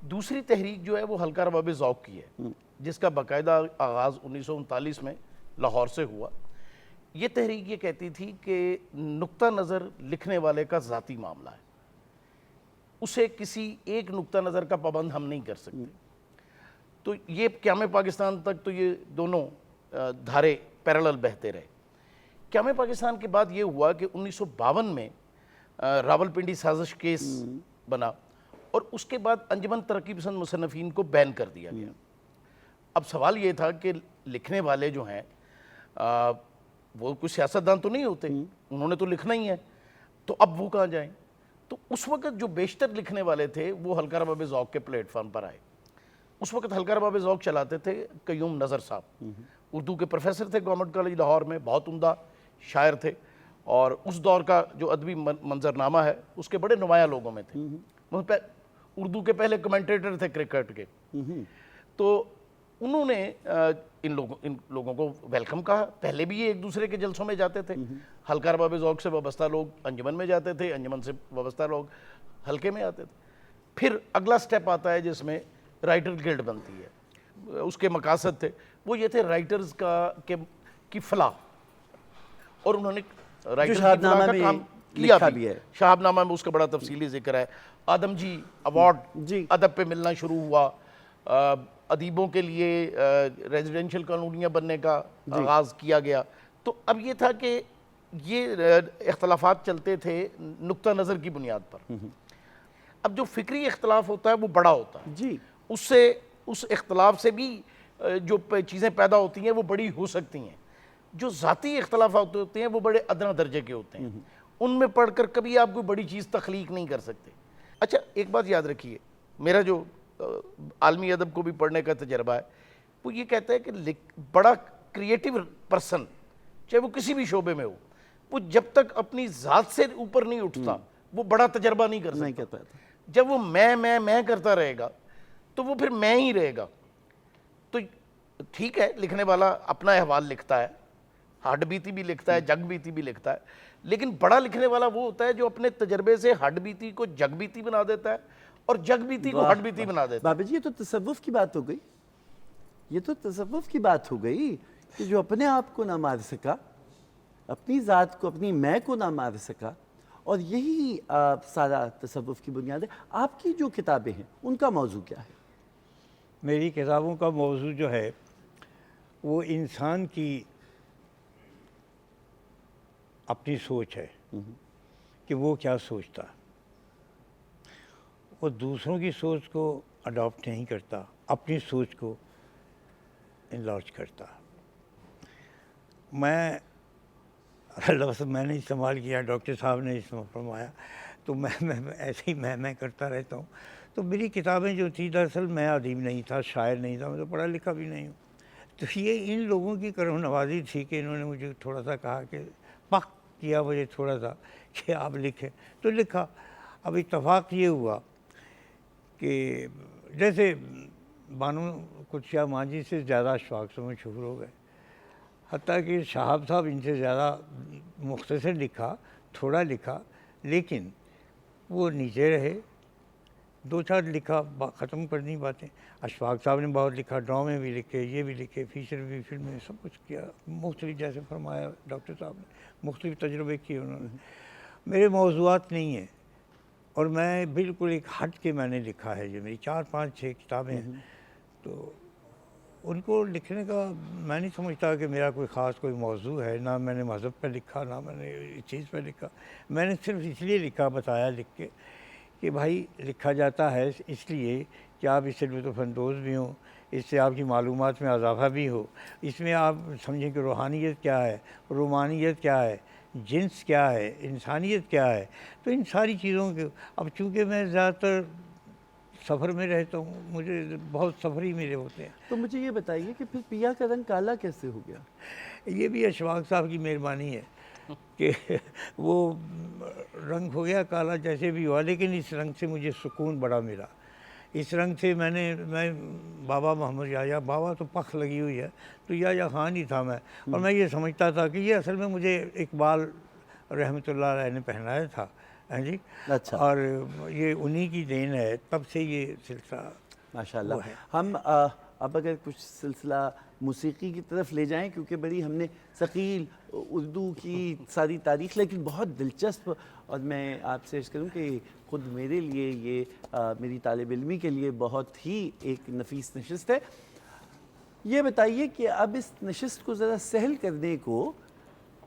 دوسری تحریک جو ہے وہ حلقہ رباب ذوق کی ہے, جس کا باقاعدہ آغاز 1939 میں لاہور سے ہوا. یہ تحریک یہ کہتی تھی کہ نقطہ نظر لکھنے والے کا ذاتی معاملہ ہے, اسے کسی ایک نقطہ نظر کا پابند ہم نہیں کر سکتے. تو یہ قیام پاکستان تک تو یہ دونوں دھارے پیرالل بہتے رہے. قیام پاکستان کے بعد یہ ہوا کہ 1952 میں راولپنڈی سازش کیس بنا, اور اس کے بعد انجمن ترقی پسند مصنفین کو بین کر دیا گیا. اب سوال یہ تھا کہ لکھنے والے جو ہیں وہ کوئی سیاستدان تو نہیں ہوتے, انہوں نے تو لکھنا ہی ہے, تو اب وہ کہاں جائیں؟ تو اس وقت جو بیشتر لکھنے والے تھے وہ حلقہ رباب ذوق کے پلیٹ فارم پر آئے. اس وقت حلقہ رباب ذوق چلاتے تھے قیوم نظر صاحب, اردو کے پروفیسر تھے گورنمنٹ کالج لاہور میں, بہت عمدہ شاعر تھے, اور اس دور کا جو ادبی منظرنامہ ہے اس کے بڑے نمایاں لوگوں میں تھے. اردو کے پہلے کمنٹیٹر تھے کرکٹ کے. تو انہوں نے ان لوگوں کو ویلکم کہا. پہلے بھی یہ ایک دوسرے کے جلسوں میں جاتے تھے, حلقہ رباب ذوق سے وابستہ لوگ انجمن میں جاتے تھے, انجمن سے وابستہ لوگ حلقے میں آتے تھے. پھر اگلا سٹیپ آتا ہے جس میں رائٹر گلڈ بنتی ہے. اس کے مقاصد تھے وہ یہ تھے رائٹرز کی فلاح, اور انہوں نے رائٹرز کی فلاح کا کام کیا بھی ہے. شہاب نامہ میں اس کا بڑا تفصیلی ذکر ہے. آدم جی ایوارڈ ادب پہ ملنا شروع ہوا, ادیبوں کے لیے ریزیڈینشل کالونیاں بننے کا آغاز کیا گیا. تو اب یہ تھا کہ یہ اختلافات چلتے تھے نقطہ نظر کی بنیاد پر. اب جو فکری اختلاف ہوتا ہے وہ بڑا ہوتا ہے، جی اس اختلاف سے بھی جو چیزیں پیدا ہوتی ہیں وہ بڑی ہو سکتی ہیں. جو ذاتی اختلافات ہوتے ہیں وہ بڑے ادنا درجے کے ہوتے ہیں، ان میں پڑھ کر کبھی آپ کوئی بڑی چیز تخلیق نہیں کر سکتے. اچھا ایک بات یاد رکھیے، میرا جو عالمی ادب کو بھی پڑھنے کا تجربہ ہے وہ یہ کہتا ہے کہ بڑا کریٹیو پرسن چاہے وہ کسی بھی شعبے میں ہو، وہ جب تک اپنی ذات سے اوپر نہیں اٹھتا وہ بڑا تجربہ نہیں کر نہیں سکتا. کہتا تھا. جب وہ میں کرتا رہے گا تو وہ پھر میں ہی رہے گا. تو ٹھیک ہے لکھنے والا اپنا احوال لکھتا ہے، ہڈ بیتی بھی لکھتا ہے، جگ بیتی بھی لکھتا ہے، لیکن بڑا لکھنے والا وہ ہوتا ہے جو اپنے تجربے سے ہڈ بیتی کو جگ بیتی بنا دیتا ہے اور جگ بیتی کو ہڈ بیتی بنا دیتا ہے. بابا جی یہ تو تصوف کی بات ہو گئی، یہ تو تصوف کی بات ہو گئی کہ جو اپنے آپ کو نہ مار سکا، اپنی ذات کو، اپنی میں کو نہ مار سکا، اور یہی سارا تصوف کی بنیاد ہے. آپ کی جو کتابیں ہیں ان کا موضوع کیا ہے؟ میری کتابوں کا موضوع جو ہے وہ انسان کی اپنی سوچ ہے کہ وہ کیا سوچتا، وہ دوسروں کی سوچ کو اڈاپٹ نہیں کرتا، اپنی سوچ کو انلارج کرتا. میں لفظ میں نے استعمال کیا، ڈاکٹر صاحب نے استعمال فرمایا، تو میں ایسے ہی میں کرتا رہتا ہوں. تو میری کتابیں جو تھی دراصل میں ادیب نہیں تھا، شاعر نہیں تھا، میں تو پڑھا لکھا بھی نہیں ہوں. تو یہ ان لوگوں کی کرم نوازی تھی کہ انہوں نے مجھے تھوڑا سا کہا کہ پک کیا مجھے تھوڑا سا کہ آپ لکھیں، تو لکھا. اب اتفاق یہ ہوا کہ جیسے بانو قدسیہ مانجھی سے زیادہ اشفاق سے مشہور ہو گئے، حتیٰ کہ شہاب صاحب ان سے زیادہ مختصر لکھا، تھوڑا لکھا، لیکن وہ نیچے رہے. دو چار لکھا، ختم کرنی باتیں. اشفاق صاحب نے بہت لکھا، ڈرامے بھی لکھے، یہ بھی لکھے، فیچر بھی، فلمیں، سب کچھ کیا. مختلف جیسے فرمایا ڈاکٹر صاحب نے، مختلف تجربے کیے انہوں نے. میرے موضوعات نہیں ہیں، اور میں بالکل ایک ہٹ کے میں نے لکھا ہے. جو میری 4 5 6 کتابیں ہیں، تو ان کو لکھنے کا میں نہیں سمجھتا کہ میرا کوئی خاص کوئی موضوع ہے. نہ میں نے مذہب پہ لکھا، نہ میں نے اس چیز پہ لکھا. میں نے صرف اس لیے لکھا، بتایا لکھ کے کہ بھائی لکھا جاتا ہے اس لیے کہ آپ اس سے لطف اندوز بھی ہوں، اس سے آپ کی معلومات میں اضافہ بھی ہو، اس میں آپ سمجھیں کہ روحانیت کیا ہے، رومانیت کیا ہے، جنس کیا ہے، انسانیت کیا ہے. تو ان ساری چیزوں کے اب چونکہ میں زیادہ تر سفر میں رہتا ہوں، مجھے بہت سفر ہی میرے ہوتے ہیں. تو مجھے یہ بتائیے کہ پھر پیا کا رنگ کالا کیسے ہو گیا؟ یہ بھی اشفاق صاحب کی مہربانی ہے کہ وہ رنگ ہو گیا کالا جیسے بھی ہوا، لیکن اس رنگ سے مجھے سکون بڑا ملا. اس رنگ سے میں بابا محمد یحییٰ، بابا تو پخ لگی ہوئی ہے، تو یحییٰ خان ہی تھا میں. اور میں یہ سمجھتا تھا کہ یہ اصل میں مجھے اقبال رحمۃ اللہ علیہ نے پہنایا تھا. ہاں جی. اچھا. اور یہ انہی کی دین ہے، تب سے یہ سلسلہ ماشاءاللہ. وہ ہے. ہم اب اگر کچھ سلسلہ موسیقی کی طرف لے جائیں، کیونکہ بڑی ہم نے ثقیل اردو کی ساری تاریخ، لیکن بہت دلچسپ، اور میں آپ سے عرض کروں کہ خود میرے لیے یہ میری طالب علمی کے لیے بہت ہی ایک نفیس نشست ہے. یہ بتائیے کہ اب اس نشست کو ذرا سہل کرنے کو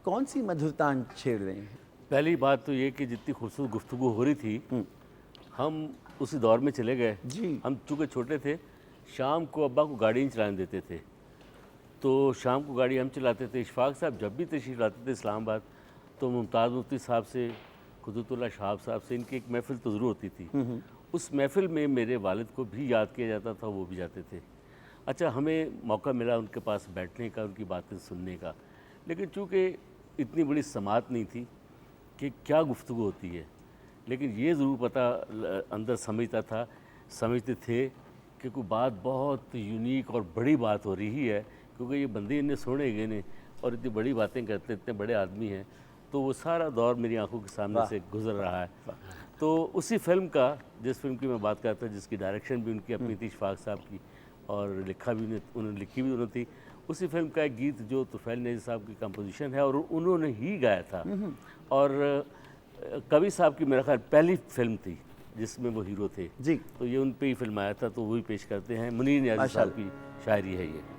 کون سی مدھرتان چھیڑ رہے ہیں؟ پہلی بات تو یہ کہ جتنی خوبصورت گفتگو ہو رہی تھی، ہم اسی دور میں چلے گئے. جی. ہم چونکہ چھوٹے تھے، شام کو ابا کو گاڑی نہیں چلانے دیتے تھے، تو شام کو گاڑی ہم چلاتے تھے. اشفاق صاحب جب بھی تشریف لاتے تھے اسلام آباد، تو ممتاز مفتی صاحب سے، قدرت اللہ شہاب صاحب سے ان کی ایک محفل تو ضرور ہوتی تھی. اس محفل میں میرے والد کو بھی یاد کیا جاتا تھا، وہ بھی جاتے تھے. اچھا ہمیں موقع ملا ان کے پاس بیٹھنے کا، ان کی باتیں سننے کا، لیکن چونکہ اتنی بڑی سماعت نہیں تھی کہ کیا گفتگو ہوتی ہے، لیکن یہ ضرور پتہ اندر سمجھتے تھے کہ کوئی بات بہت یونیک اور بڑی بات ہو رہی ہے، کیونکہ یہ بندے انہیں سونے گئے نے اور اتنی بڑی باتیں کرتے، اتنے بڑے آدمی ہیں. تو وہ سارا دور میری آنکھوں کے سامنے سے گزر رہا ہے. تو اسی فلم کا، جس فلم کی میں بات کرتا ہوں، جس کی ڈائریکشن بھی ان کی اپنی تھی اشفاق صاحب کی، اور لکھا بھی انہوں نے لکھی بھی انہوں تھی، اسی فلم کا ایک گیت جو طفیل نیزی صاحب کی کمپوزیشن ہے اور انہوں نے ہی گایا تھا. اور کبھی صاحب کی میرا خیال پہلی فلم تھی جس میں وہ ہیرو تھے. جی. تو یہ ان پہ ہی فلم آیا تھا، تو وہی پیش کرتے ہیں. منیر نیازی صاحب کی شاعری ہے یہ.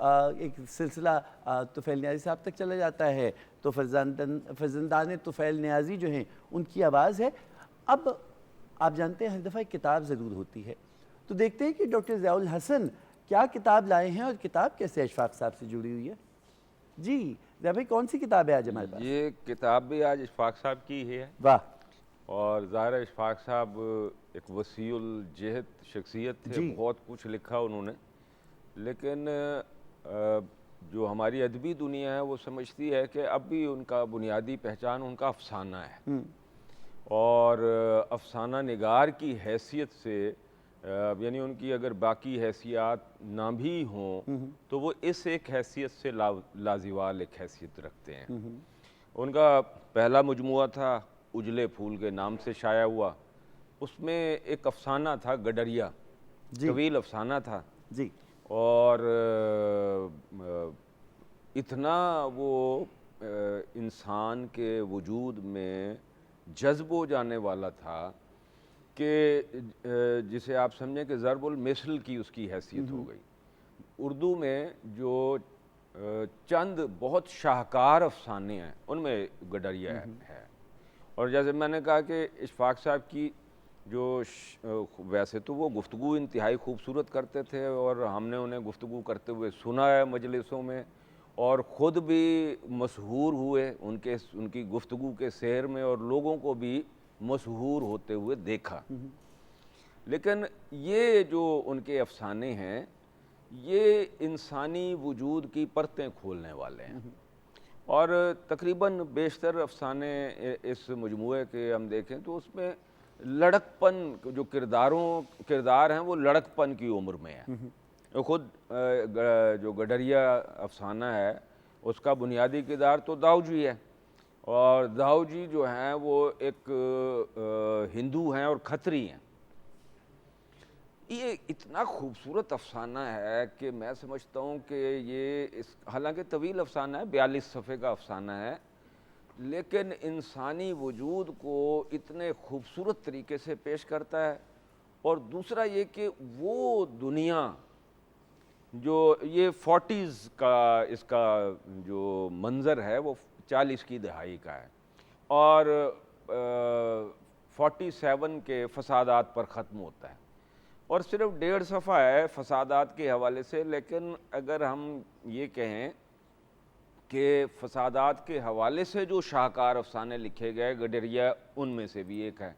ایک سلسلہ طفیل نیازی صاحب تک چلا جاتا ہے، تو فرزندان طفیل نیازی جو ہیں ان کی آواز ہے۔ اب آپ جانتے ہیں ہر دفعہ ایک کتاب ضرور ہوتی ہے، تو دیکھتے ہیں کہ ڈاکٹر ضیاء الحسن کیا کتاب لائے ہیں اور کتاب کیسے اشفاق صاحب سے جڑی ہوئی ہے۔ جی ضیاء بھائی، کون سی کتاب ہے آج ہمارے پاس؟ یہ کتاب بھی آج اشفاق صاحب کی ہی ہے، واہ، اور ظاہر ہے اشفاق صاحب ایک وسیع الجہت شخصیت تھے، جی۔ بہت کچھ لکھا انہوں نے، لیکن جو ہماری ادبی دنیا ہے وہ سمجھتی ہے کہ اب بھی ان کا بنیادی پہچان ان کا افسانہ ہے، اور افسانہ نگار کی حیثیت سے یعنی ان کی اگر باقی حیثیات نہ بھی ہوں تو وہ اس ایک حیثیت سے لازوال ایک حیثیت رکھتے ہیں۔ ان کا پہلا مجموعہ تھا اجلے پھول کے نام سے شائع ہوا، اس میں ایک افسانہ تھا گڈریا، طویل افسانہ تھا، جی، اور اتنا وہ انسان کے وجود میں جذب ہو جانے والا تھا کہ جسے آپ سمجھیں کہ ضرب المثل کی اس کی حیثیت ہو گئی۔ اردو میں جو چند بہت شاہکار افسانے ہیں ان میں گڈریا ہے، اور جیسے میں نے کہا کہ اشفاق صاحب کی جو ویسے تو وہ گفتگو انتہائی خوبصورت کرتے تھے، اور ہم نے انہیں گفتگو کرتے ہوئے سنا ہے مجلسوں میں، اور خود بھی مسحور ہوئے ان کی گفتگو کے سیر میں، اور لوگوں کو بھی مسحور ہوتے ہوئے دیکھا۔ لیکن یہ جو ان کے افسانے ہیں یہ انسانی وجود کی پرتیں کھولنے والے ہیں، اور تقریباً بیشتر افسانے اس مجموعے کے ہم دیکھیں تو اس میں لڑکپن جو کردار ہیں وہ لڑکپن کی عمر میں ہیں۔ خود جو گڈریا افسانہ ہے اس کا بنیادی کردار تو داؤ جی ہے، اور داؤ جی جو ہیں وہ ایک ہندو ہیں اور کھتری ہیں۔ یہ اتنا خوبصورت افسانہ ہے کہ میں سمجھتا ہوں کہ یہ حالانکہ طویل افسانہ ہے، 42 صفحے کا افسانہ ہے، لیکن انسانی وجود کو اتنے خوبصورت طریقے سے پیش کرتا ہے۔ اور دوسرا یہ کہ وہ دنیا جو یہ 40s کا اس کا جو منظر ہے وہ 40 کی دہائی کا ہے، اور 47 کے فسادات پر ختم ہوتا ہے، اور صرف 1.5 صفحہ ہے فسادات کے حوالے سے۔ لیکن اگر ہم یہ کہیں کہ فسادات کے حوالے سے جو شاہکار افسانے لکھے گئے گڈریا ان میں سے بھی ایک ہے،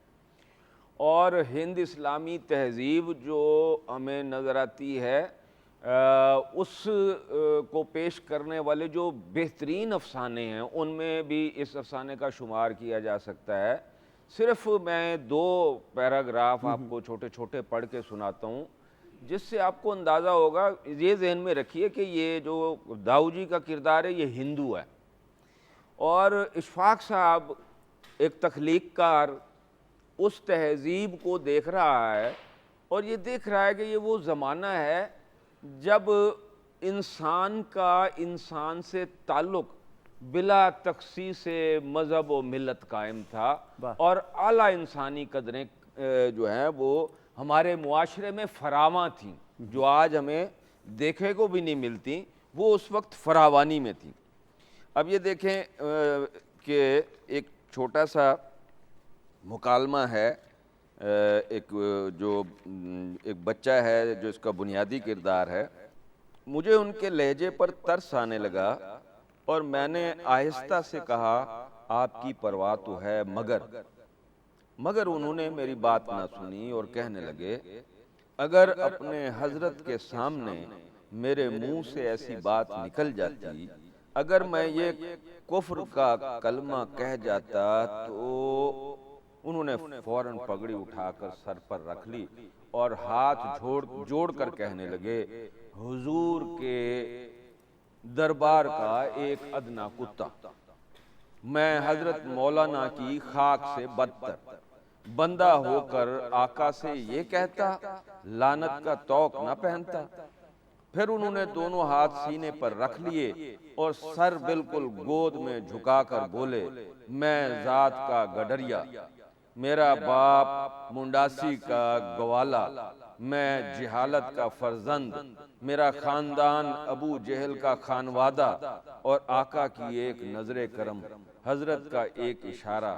اور ہند اسلامی تہذیب جو ہمیں نظر آتی ہے اس کو پیش کرنے والے جو بہترین افسانے ہیں ان میں بھی اس افسانے کا شمار کیا جا سکتا ہے۔ صرف میں 2 پیراگراف آپ کو چھوٹے چھوٹے پڑھ کے سناتا ہوں، جس سے آپ کو اندازہ ہوگا۔ یہ ذہن میں رکھیے کہ یہ جو داؤ جی کا کردار ہے یہ ہندو ہے، اور اشفاق صاحب ایک تخلیق کار اس تہذیب کو دیکھ رہا ہے، اور یہ دیکھ رہا ہے کہ یہ وہ زمانہ ہے جب انسان کا انسان سے تعلق بلا تخصیص مذہب و ملت قائم تھا، اور اعلیٰ انسانی قدریں جو ہیں وہ ہمارے معاشرے میں فراواں تھیں، جو آج ہمیں دیکھنے کو بھی نہیں ملتی، وہ اس وقت فراوانی میں تھیں۔ اب یہ دیکھیں کہ ایک چھوٹا سا مکالمہ ہے، ایک بچہ ہے جو اس کا بنیادی کردار ہے۔ مجھے ان کے لہجے پر ترس آنے لگا، اور میں نے آہستہ سے کہا آپ کی پرواہ تو ہے مگر انہوں نے میری بات نہ سنی اور کہنے لگے اگر اپنے حضرت کے سامنے میرے منہ سے ایسی بات نکل جاتی، اگر میں یہ کفر کا کلمہ کہہ جاتا تو انہوں نے فوراً پگڑی اٹھا کر سر پر رکھ لی اور ہاتھ جوڑ کر کہنے لگے حضور کے دربار کا ایک ادنا کتا، میں حضرت مولانا کی خاک سے بدتر بندہ ہو کر آقا سے یہ کہتا لعنت کا طوق نہ پہنتا۔ پھر انہوں نے دونوں ہاتھ سینے پر رکھ لیے اور سر بالکل گود میں جھکا کر بولے میں ذات کا گڈریا، میرا باپ منڈاسی کا گوالا، میں جہالت کا فرزند، میرا خاندان ابو جہل کا خانوادہ، اور آقا کی ایک نظر کرم، حضرت کا ایک اشارہ،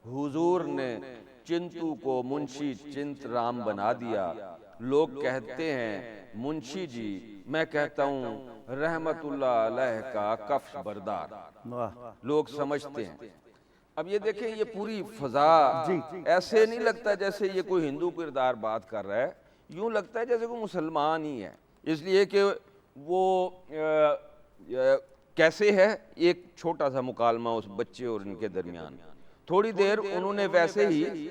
حضور نے چنتو کو منشی چنت رام بنا دیا۔ لوگ کہتے ہیں منشی جی، میں کہتا ہوں رحمت اللہ علیہ کا کفش بردار۔ لوگ سمجھتے ہیں۔ اب یہ دیکھیں، یہ پوری فضا ایسے نہیں لگتا جیسے یہ کوئی ہندو کردار بات کر رہا ہے، یوں لگتا ہے جیسے کوئی مسلمان ہی ہے، اس لیے کہ وہ کیسے ہے، ایک چھوٹا سا مکالمہ اس بچے اور ان کے درمیان۔ تھوڑی دیر انہوں نے ویسے ہی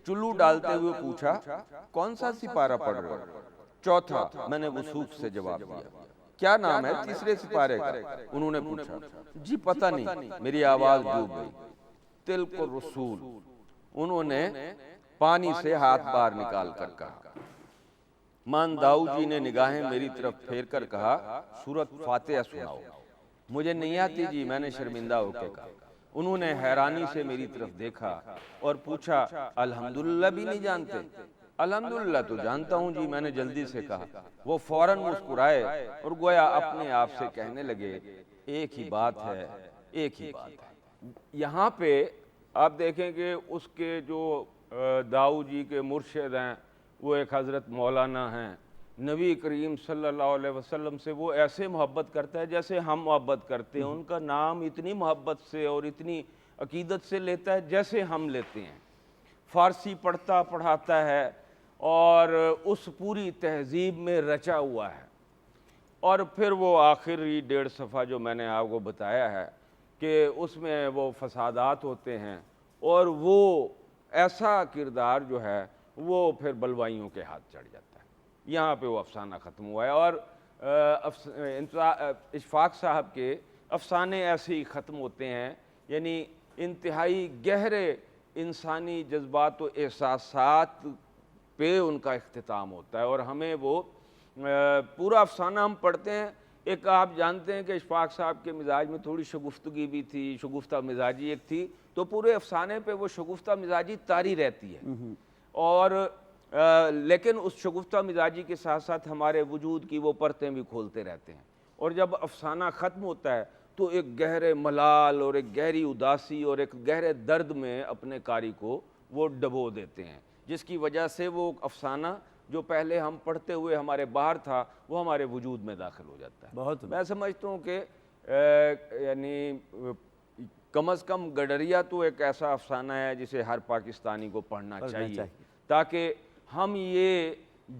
چلو ڈالتے ہوئے پوچھا، کون سا سپارہ پڑھ رہے ہو؟ چوتھا، میں نے وثوق سے جواب دیا۔ کیا نام ہے تیسرے سپارے کا؟ انہوں نے پوچھا۔ جی پتہ نہیں، میری آواز ڈوب گئی۔ تلک الرسول، انہوں نے پانی سے ہاتھ باہر نکال کر کہا۔ مان داؤ جی نے نگاہیں میری طرف پھیر کر کہا، سورۃ فاتحہ سناؤ۔ مجھے نہیں آتی جی، میں نے شرمندہ ہو کے کہا۔ انہوں نے حیرانی سے میری طرف دیکھا اور پوچھا، الحمدللہ بھی نہیں جانتے؟ الحمدللہ تو جانتا ہوں جی، میں نے جلدی سے کہا۔ وہ فوراً مسکرائے اور گویا اپنے آپ سے کہنے لگے، ایک ہی بات ہے، ایک ہی بات ہے۔ یہاں پہ آپ دیکھیں کہ اس کے جو داؤ جی کے مرشد ہیں وہ ایک حضرت مولانا ہیں۔ نبی کریم صلی اللہ علیہ وسلم سے وہ ایسے محبت کرتا ہے جیسے ہم محبت کرتے ہیں، ان کا نام اتنی محبت سے اور اتنی عقیدت سے لیتا ہے جیسے ہم لیتے ہیں۔ فارسی پڑھتا پڑھاتا ہے اور اس پوری تہذیب میں رچا ہوا ہے۔ اور پھر وہ آخری 1.5 صفحہ جو میں نے آپ کو بتایا ہے کہ اس میں وہ فسادات ہوتے ہیں، اور وہ ایسا کردار جو ہے وہ پھر بلوائیوں کے ہاتھ چڑھ جاتا ہے۔ یہاں پہ وہ افسانہ ختم ہوا ہے، اور اشفاق صاحب کے افسانے ایسے ہی ختم ہوتے ہیں، یعنی انتہائی گہرے انسانی جذبات و احساسات پہ ان کا اختتام ہوتا ہے۔ اور ہمیں وہ پورا افسانہ ہم پڑھتے ہیں، ایک آپ جانتے ہیں کہ اشفاق صاحب کے مزاج میں تھوڑی شگفتگی بھی تھی، شگفتہ مزاجی ایک تھی، تو پورے افسانے پہ وہ شگفتہ مزاجی طاری رہتی ہے، اور لیکن اس شگفتہ مزاجی کے ساتھ ساتھ ہمارے وجود کی وہ پرتیں بھی کھولتے رہتے ہیں۔ اور جب افسانہ ختم ہوتا ہے تو ایک گہرے ملال اور ایک گہری اداسی اور ایک گہرے درد میں اپنے قاری کو وہ ڈبو دیتے ہیں، جس کی وجہ سے وہ افسانہ جو پہلے ہم پڑھتے ہوئے ہمارے باہر تھا وہ ہمارے وجود میں داخل ہو جاتا ہے۔ بہت میں سمجھتا ہوں کہ یعنی کم از کم گڈریا تو ایک ایسا افسانہ ہے جسے ہر پاکستانی کو پڑھنا چاہیے، تاکہ ہم یہ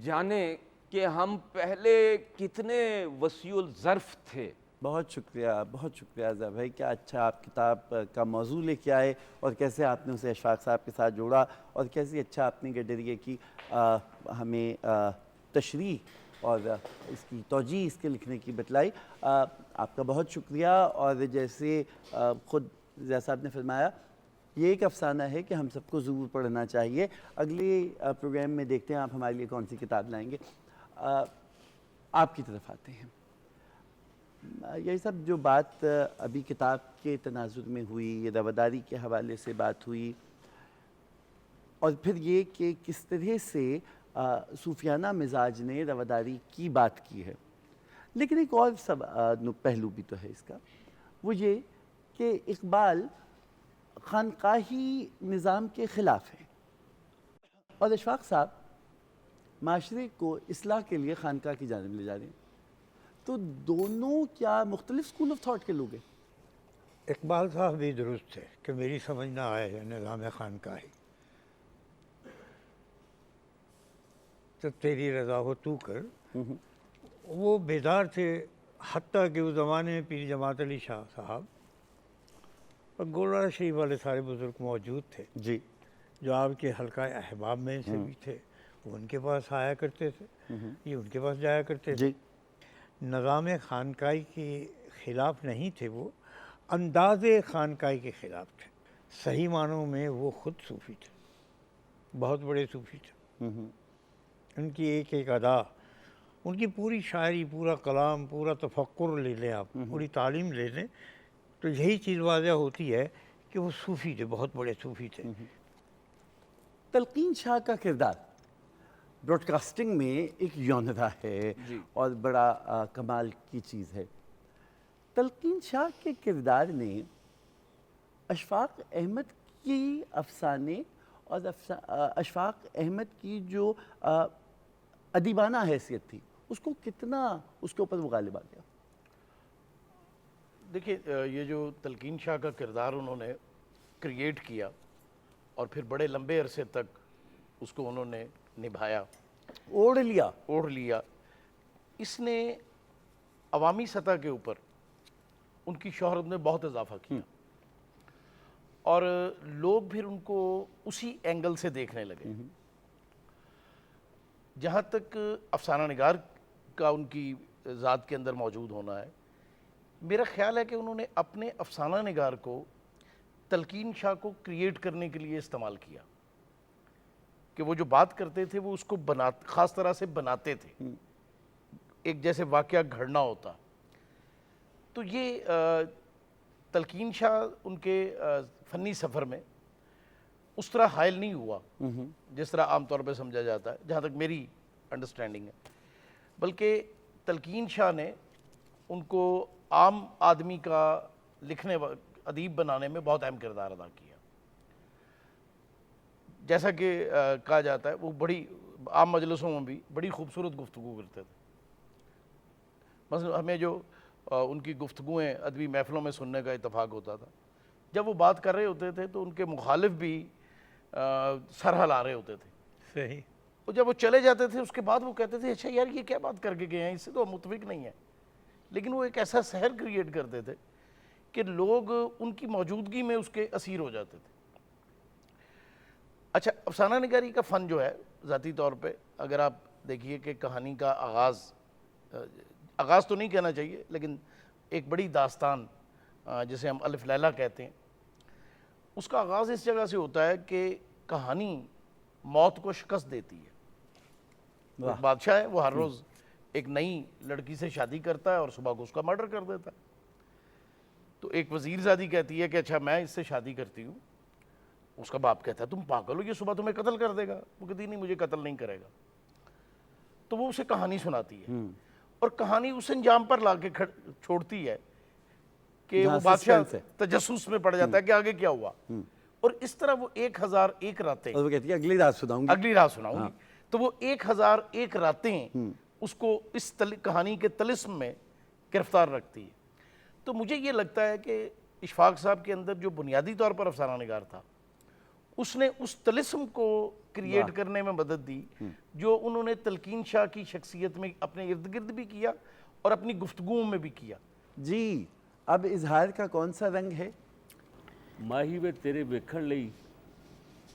جانیں کہ ہم پہلے کتنے وسیع الظرف تھے۔ بہت شکریہ عزیز بھائی، کیا اچھا آپ کتاب کا موضوع لے کے آئے، اور کیسے آپ نے اسے اشفاق صاحب کے ساتھ جوڑا، اور کیسے اچھا آپ نے گڈریے کی ہمیں تشریح اور اس کی توجیہ اس کے لکھنے کی بتلائی۔ آپ کا بہت شکریہ۔ اور جیسے خود زیاد صاحب نے فرمایا، یہ ایک افسانہ ہے کہ ہم سب کو ضرور پڑھنا چاہیے۔ اگلے پروگرام میں دیکھتے ہیں آپ ہمارے لیے کون سی کتاب لائیں گے۔ آپ کی طرف آتے ہیں۔ یہ سب جو بات ابھی کتاب کے تناظر میں ہوئی، یہ رواداری کے حوالے سے بات ہوئی، اور پھر یہ کہ کس طرح سے صوفیانہ مزاج نے رواداری کی بات کی ہے، لیکن ایک اور پہلو بھی تو ہے اس کا، وہ یہ کہ اقبال خانقاہی نظام کے خلاف ہے، اور اشفاق صاحب معاشرے کو اصلاح کے لیے خانقاہ کی جانب لے جا رہے ہیں۔ تو دونوں کیا مختلف اسکول آف تھاٹ کے لوگ ہیں؟ اقبال صاحب بھی درست تھے کہ میری سمجھ نہ آئے ہے نظام خانقاہی، تو تیری رضا ہو تو کر۔ وہ بیدار تھے، حتیٰ کہ اس زمانے میں پیر جماعت علی شاہ صاحب اور گولڑا شریف والے سارے بزرگ موجود تھے جی، جو آپ کے حلقہ احباب میں سے بھی تھے، وہ ان کے پاس آیا کرتے تھے، یہ ان کے پاس جایا کرتے تھے۔ نظام خانقاہی کے خلاف نہیں تھے، وہ انداز خانقاہی کے خلاف تھے۔ صحیح معنوں میں وہ خود صوفی تھے، بہت بڑے صوفی تھے۔ ان کی ایک ایک ادا، ان کی پوری شاعری، پورا کلام، پورا تفکر لے لیں آپ، پوری تعلیم لے لیں، تو یہی چیز واضح ہوتی ہے کہ وہ صوفی تھے، بہت بڑے صوفی تھے۔ تلقین شاہ کا کردار براڈ کاسٹنگ میں ایک یونتا ہے اور بڑا کمال کی چیز ہے. تلقین شاہ کے کردار نے اشفاق احمد کی افسانے اور اشفاق احمد کی جو ادیبانہ حیثیت تھی اس کو کتنا اس کے اوپر وہ غالب آ گیا؟ دیکھیے یہ جو تلقین شاہ کا کردار انہوں نے کریٹ کیا اور پھر بڑے لمبے عرصے تک اس کو انہوں نے نبھایا، اوڑھ لیا، اس نے عوامی سطح کے اوپر ان کی شہرت میں بہت اضافہ کیا اور لوگ پھر ان کو اسی اینگل سے دیکھنے لگے. جہاں تک افسانہ نگار کا ان کی ذات کے اندر موجود ہونا ہے، میرا خیال ہے کہ انہوں نے اپنے افسانہ نگار کو تلقین شاہ کو کریٹ کرنے کے لیے استعمال کیا کہ وہ جو بات کرتے تھے وہ اس کو خاص طرح سے بناتے تھے، ایک جیسے واقعہ گھڑنا ہوتا. تو یہ تلقین شاہ ان کے فنی سفر میں اس طرح حائل نہیں ہوا جس طرح عام طور پہ سمجھا جاتا ہے، جہاں تک میری انڈرسٹینڈنگ ہے، بلکہ تلقین شاہ نے ان کو عام آدمی کا لکھنے ادیب بنانے میں بہت اہم کردار ادا کیا. جیسا کہ کہا جاتا ہے وہ بڑی عام مجلسوں میں بھی بڑی خوبصورت گفتگو کرتے تھے. مثلا ہمیں جو ان کی گفتگویں ادبی محفلوں میں سننے کا اتفاق ہوتا تھا، جب وہ بات کر رہے ہوتے تھے تو ان کے مخالف بھی سر ہلا رہے ہوتے تھے. صحیح. اور جب وہ چلے جاتے تھے اس کے بعد وہ کہتے تھے اچھا یار یہ کیا بات کر کے گئے ہیں، اس سے تو ہم متفق نہیں ہیں، لیکن وہ ایک ایسا سحر کریٹ کرتے تھے کہ لوگ ان کی موجودگی میں اس کے اسیر ہو جاتے تھے. اچھا، افسانہ نگاری کا فن جو ہے ذاتی طور پہ اگر آپ دیکھیے کہ کہانی کا آغاز تو نہیں کہنا چاہیے لیکن ایک بڑی داستان جسے ہم الف لیلہ کہتے ہیں، اس کا آغاز اس جگہ سے ہوتا ہے کہ کہانی موت کو شکست دیتی ہے. ایک بادشاہ ہے، وہ ہر روز ایک نئی لڑکی سے شادی کرتا ہے اور صبح کو اس کا مرڈر کر دیتا ہے. تو ایک وزیر زادی کہتی ہے کہ اچھا میں اس سے شادی کرتی ہوں. اس کا باپ کہتا ہے تم پاگل ہو، یہ صبح تمہیں قتل کر دے گا. وہ کہتی نہیں، مجھے قتل نہیں کرے گا. تو وہ اسے کہانی سناتی ہے اور کہانی اس انجام پر لا کے چھوڑتی ہے کہ وہ بادشاہ تجسس میں پڑ جاتا ہے کہ آگے کیا ہوا. اور اس طرح وہ 1001 راتیں، اور وہ کہتی ہے اگلی رات سناؤں گی. تو وہ 1001 راتیں اس کو اس کہانی کے طلسم میں گرفتار رکھتی ہے. تو مجھے یہ لگتا ہے کہ اشفاق صاحب کے اندر جو بنیادی طور پر افسانہ نگار تھا، اس نے اس طلسم کو کریٹ کرنے میں مدد دی جو انہوں نے تلقین شاہ کی شخصیت میں اپنے ارد گرد بھی کیا اور اپنی گفتگوؤں میں بھی کیا. جی اب اظہار کا کون سا رنگ ہے؟ ਮਾਹੀ ਵੇ ਤੇਰੇ ਵੇਖਣ ਲਈ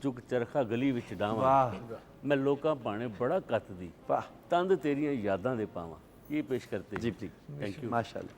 ਚੁੱਕ ਚਰਖਾ ਗਲੀ ਵਿੱਚ ਡਾਵਾਂ, ਮੈਂ ਲੋਕਾਂ ਭਾਣੇ ਬੜਾ ਕੱਤਦੀ, ਤੰਦ ਤੇਰੀਆਂ ਯਾਦਾਂ ਦੇ ਪਾਵਾਂ. ਇਹ ਪੇਸ਼ ਕਰਤੇ جی جی ਥੈਂਕ ਯੂ. ماشاء اللہ.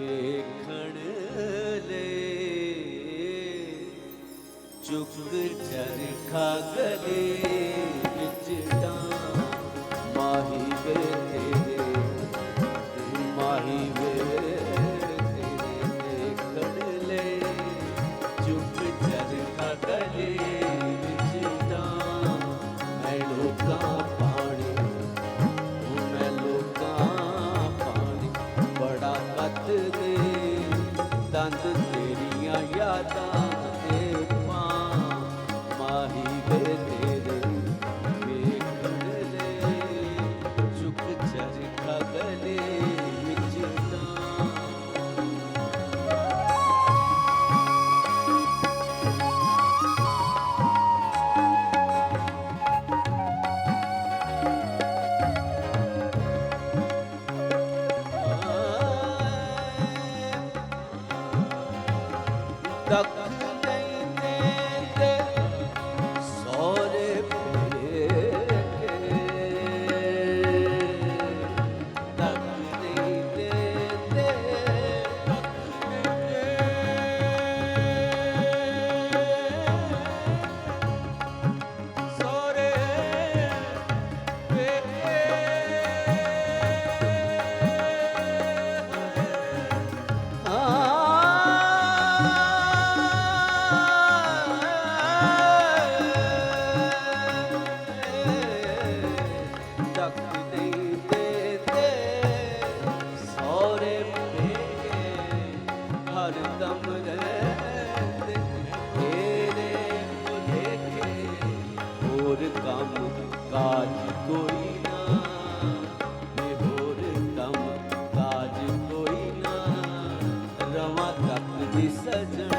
ਵੇਖਣ ਲਈ ਚੁੱਕ ਚਰਖਾ ਗਲੇ ਵਿੱਚ ਡਾਂ ਮਾਹੀ ਵੇ ਤੇਰੇ ਮਾਹੀ ਵੇ ਤੇਰੇ ਵੇਖਣ ਲਈ ਚੁੱਕ ਚਰਖਾ ਗਲੇ ਵਿੱਚ ਡਾਂ ਮੈਂ ਲੋਕਾਂ ਪਾਣੀ ਮੈਂ ਲੋਕਾਂ ਪਾਣੀ ਬੜਾ ਕੱਤ ਦੇ ਦੰਦ ਤੇਰੀਆਂ ਯਾਦਾਂ ਦੇ ਪਾਂ ਮਾਹੀ ਵੇ ਤੇਰੇ ਵੇਖਣ ਲਈ ਚੁੱਕ ਚਰਖਾ ਗਲੇ ਵਿੱਚ ਡਾਂ ਤੱਕ ਨਹੀਂ ਦੇਂਦੇ ਸਹੁਰੇ ਪੇਕੇ ਤੱਕ ਨਹੀਂ ਦੇਂਦੇ ਸਹੁਰੇ ਤੱਕ ਨਹੀਂ ਦੇਂਦੇ ਸਹੁਰੇ ਪੇਕੇ ਹਰਦਮ ਰਹਿੰਦੇ ਤੇਰੇ ਭੁਲੇਖੇ ਹੋਰ ਕੰਮ ਕਾਜ ਕੋਈ ਨਾ ਵੇ ਹੋਰ ਕੰਮ ਕਾਜ ਕੋਈ ਨਾ ਰਵਾਂ ਤੱਕ ਦੀ ਸਜਣ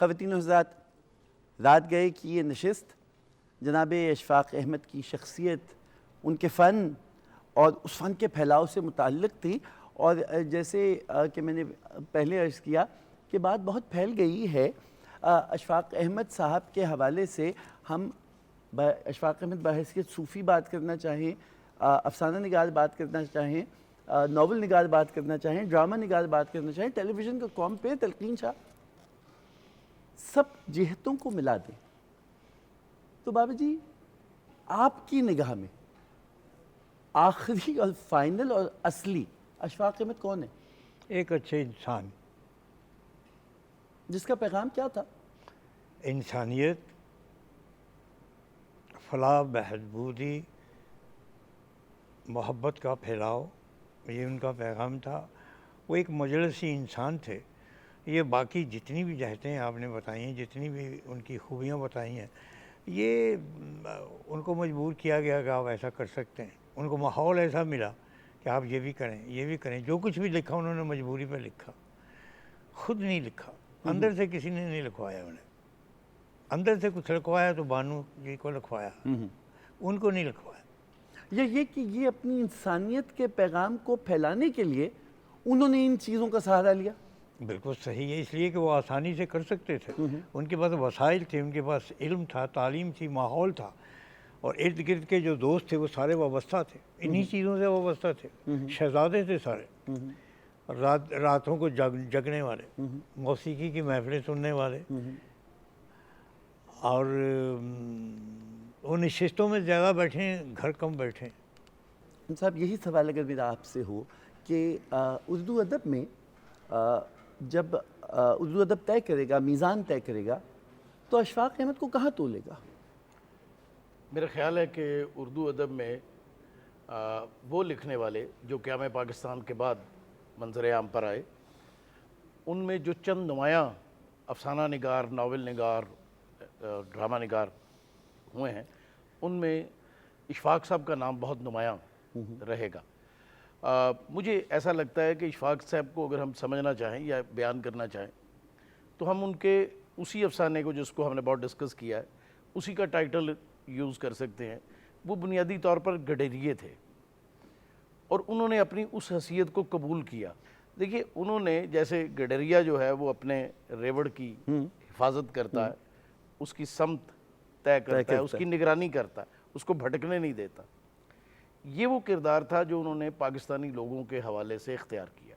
خواتین و حضرات، رات گئے کی یہ نشست جناب اشفاق احمد کی شخصیت، ان کے فن اور اس فن کے پھیلاؤ سے متعلق تھی، اور جیسے کہ میں نے پہلے عرض کیا کہ بات بہت پھیل گئی ہے اشفاق احمد صاحب کے حوالے سے. ہم اشفاق احمد بحیثیت صوفی بات کرنا چاہیں, افسانہ نگار بات کرنا چاہیں, ناول نگار بات کرنا چاہیں, ڈرامہ نگار بات کرنا چاہیں, ٹیلی ویژن کا قوم پہ تلقین شاہ, سب جہتوں کو ملا دیں تو بابا جی آپ کی نگاہ میں آخری اور فائنل اور اصلی اشفاق احمد کون ہے؟ ایک اچھے انسان, جس کا پیغام کیا تھا؟ انسانیت, فلاح بہبودی, محبت کا پھیلاؤ, یہ ان کا پیغام تھا. وہ ایک مجلسی انسان تھے. یہ باقی جتنی بھی جہتیں آپ نے بتائی ہیں, جتنی بھی ان کی خوبیاں بتائی ہیں, یہ ان کو مجبور کیا گیا کہ آپ ایسا کر سکتے ہیں. ان کو ماحول ایسا ملا کہ آپ یہ بھی کریں, یہ بھی کریں. جو کچھ بھی لکھا انہوں نے مجبوری پہ لکھا, خود نہیں لکھا, اندر سے کسی نے نہیں لکھوایا انہیں. اندر سے کچھ لکھوایا تو بانو جی کو لکھوایا, ان کو نہیں لکھوایا. یہ کہ یہ اپنی انسانیت کے پیغام کو پھیلانے کے لیے انہوں نے ان چیزوں کا سہارا لیا. بالکل صحیح ہے, اس لیے کہ وہ آسانی سے کر سکتے تھے. ان کے پاس وسائل تھے, ان کے پاس علم تھا, تعلیم تھی, ماحول تھا, اور ارد گرد کے جو دوست تھے وہ سارے وابستہ تھے, انہی چیزوں سے وابستہ تھے. شہزادے تھے سارے, راتوں کو جگنے والے, موسیقی کی محفلیں سننے والے, اور وہ نشستوں میں زیادہ بیٹھیں, گھر کم بیٹھیں. صاحب یہی سوال اگر میرا آپ سے ہو کہ اردو ادب میں جب اردو ادب طے کرے گا, میزان طے کرے گا, تو اشفاق احمد کو کہاں تولے گا؟ میرا خیال ہے کہ اردو ادب میں وہ لکھنے والے جو قیام پاکستان کے بعد منظر عام پر آئے, ان میں جو چند نمایاں افسانہ نگار, ناول نگار, ڈرامہ نگار ہوئے ہیں, ان میں اشفاق صاحب کا نام بہت نمایاں رہے گا. مجھے ایسا لگتا ہے کہ اشفاق صاحب کو اگر ہم سمجھنا چاہیں یا بیان کرنا چاہیں تو ہم ان کے اسی افسانے کو, جس کو ہم نے بہت ڈسکس کیا ہے, اسی کا ٹائٹل یوز کر سکتے ہیں. وہ بنیادی طور پر گڈریے تھے, اور انہوں نے اپنی اس حیثیت کو قبول کیا. دیکھیے, انہوں نے جیسے گڈریا جو ہے وہ اپنے ریوڑ کی حفاظت کرتا ہے, اس کی سمت طے کرتا ہے, اس کی نگرانی کرتا ہے, اس کو بھٹکنے نہیں دیتا. یہ وہ کردار تھا جو انہوں نے پاکستانی لوگوں کے حوالے سے اختیار کیا.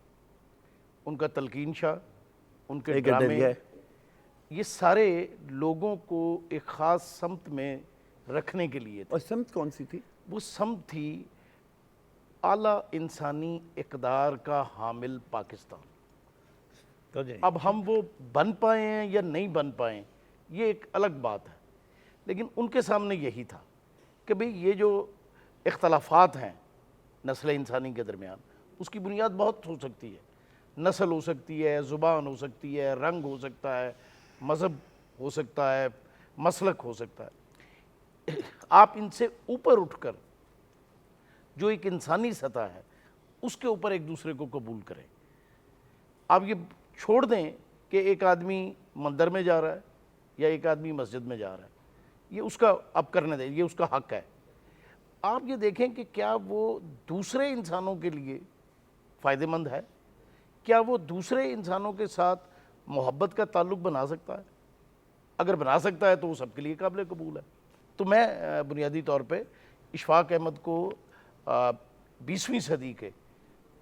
ان کا تلقین شاہ, ان کے ڈرامے, یہ سارے لوگوں کو ایک خاص سمت میں رکھنے کے لیے تھے. اور سمت کون سی تھی؟ وہ سمت تھی اعلیٰ انسانی اقدار کا حامل پاکستان. اب ہم وہ بن پائے ہیں یا نہیں بن پائے ہیں یہ ایک الگ بات ہے, لیکن ان کے سامنے یہی تھا کہ بھئی یہ جو اختلافات ہیں نسل انسانی کے درمیان, اس کی بنیاد بہت ہو سکتی ہے. نسل ہو سکتی ہے, زبان ہو سکتی ہے, رنگ ہو سکتا ہے, مذہب ہو سکتا ہے, مسلک ہو سکتا ہے. آپ ان سے اوپر اٹھ کر جو ایک انسانی سطح ہے اس کے اوپر ایک دوسرے کو قبول کریں. آپ یہ چھوڑ دیں کہ ایک آدمی مندر میں جا رہا ہے یا ایک آدمی مسجد میں جا رہا ہے, یہ اس کا اب کرنے دیں, یہ اس کا حق ہے. آپ یہ دیکھیں کہ کیا وہ دوسرے انسانوں کے لیے فائدہ مند ہے, کیا وہ دوسرے انسانوں کے ساتھ محبت کا تعلق بنا سکتا ہے. اگر بنا سکتا ہے تو وہ سب کے لیے قابل قبول ہے. تو میں بنیادی طور پہ اشفاق احمد کو 20ویں صدی کے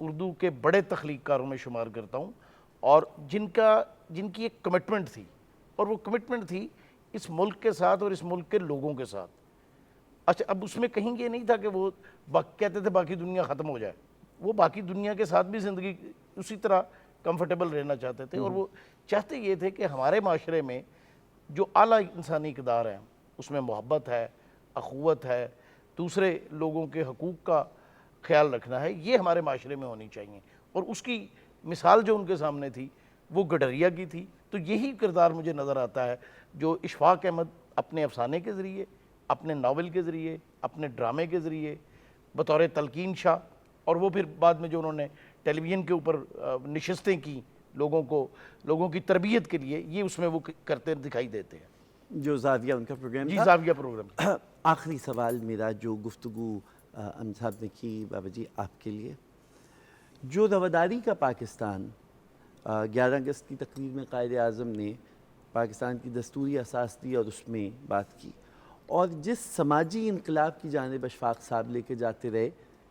اردو کے بڑے تخلیق کاروں میں شمار کرتا ہوں, اور جن کی ایک کمٹمنٹ تھی, اور وہ کمٹمنٹ تھی اس ملک کے ساتھ اور اس ملک کے لوگوں کے ساتھ. اچھا, اب اس میں کہیں یہ نہیں تھا کہ وہ کہتے تھے باقی دنیا ختم ہو جائے, وہ باقی دنیا کے ساتھ بھی زندگی اسی طرح کمفرٹیبل رہنا چاہتے تھے, اور وہ چاہتے یہ تھے کہ ہمارے معاشرے میں جو اعلیٰ انسانی اقدار ہیں اس میں محبت ہے, اخوت ہے, دوسرے لوگوں کے حقوق کا خیال رکھنا ہے, یہ ہمارے معاشرے میں ہونی چاہیے. اور اس کی مثال جو ان کے سامنے تھی وہ گڈریا کی تھی. تو یہی کردار مجھے نظر آتا ہے جو اشفاق احمد اپنے افسانے کے ذریعے, اپنے ناول کے ذریعے, اپنے ڈرامے کے ذریعے, بطور تلقین شاہ, اور وہ پھر بعد میں جو انہوں نے ٹیلی ویژن کے اوپر نشستیں کی لوگوں کی تربیت کے لیے, یہ اس میں وہ کرتے دکھائی دیتے ہیں. جو زاویہ ان کا پروگرام جی, تھا. زاویہ پروگرام. آخری سوال میرا جو گفتگو امجد صاحب نے کی بابا جی آپ کے لیے, جو رواداری کا پاکستان 11 اگست کی تقریر میں قائد اعظم نے پاکستان کی دستوری اساس دی اور اس میں بات کی، اور جس سماجی انقلاب کی جانب اشفاق صاحب لے کے جاتے رہے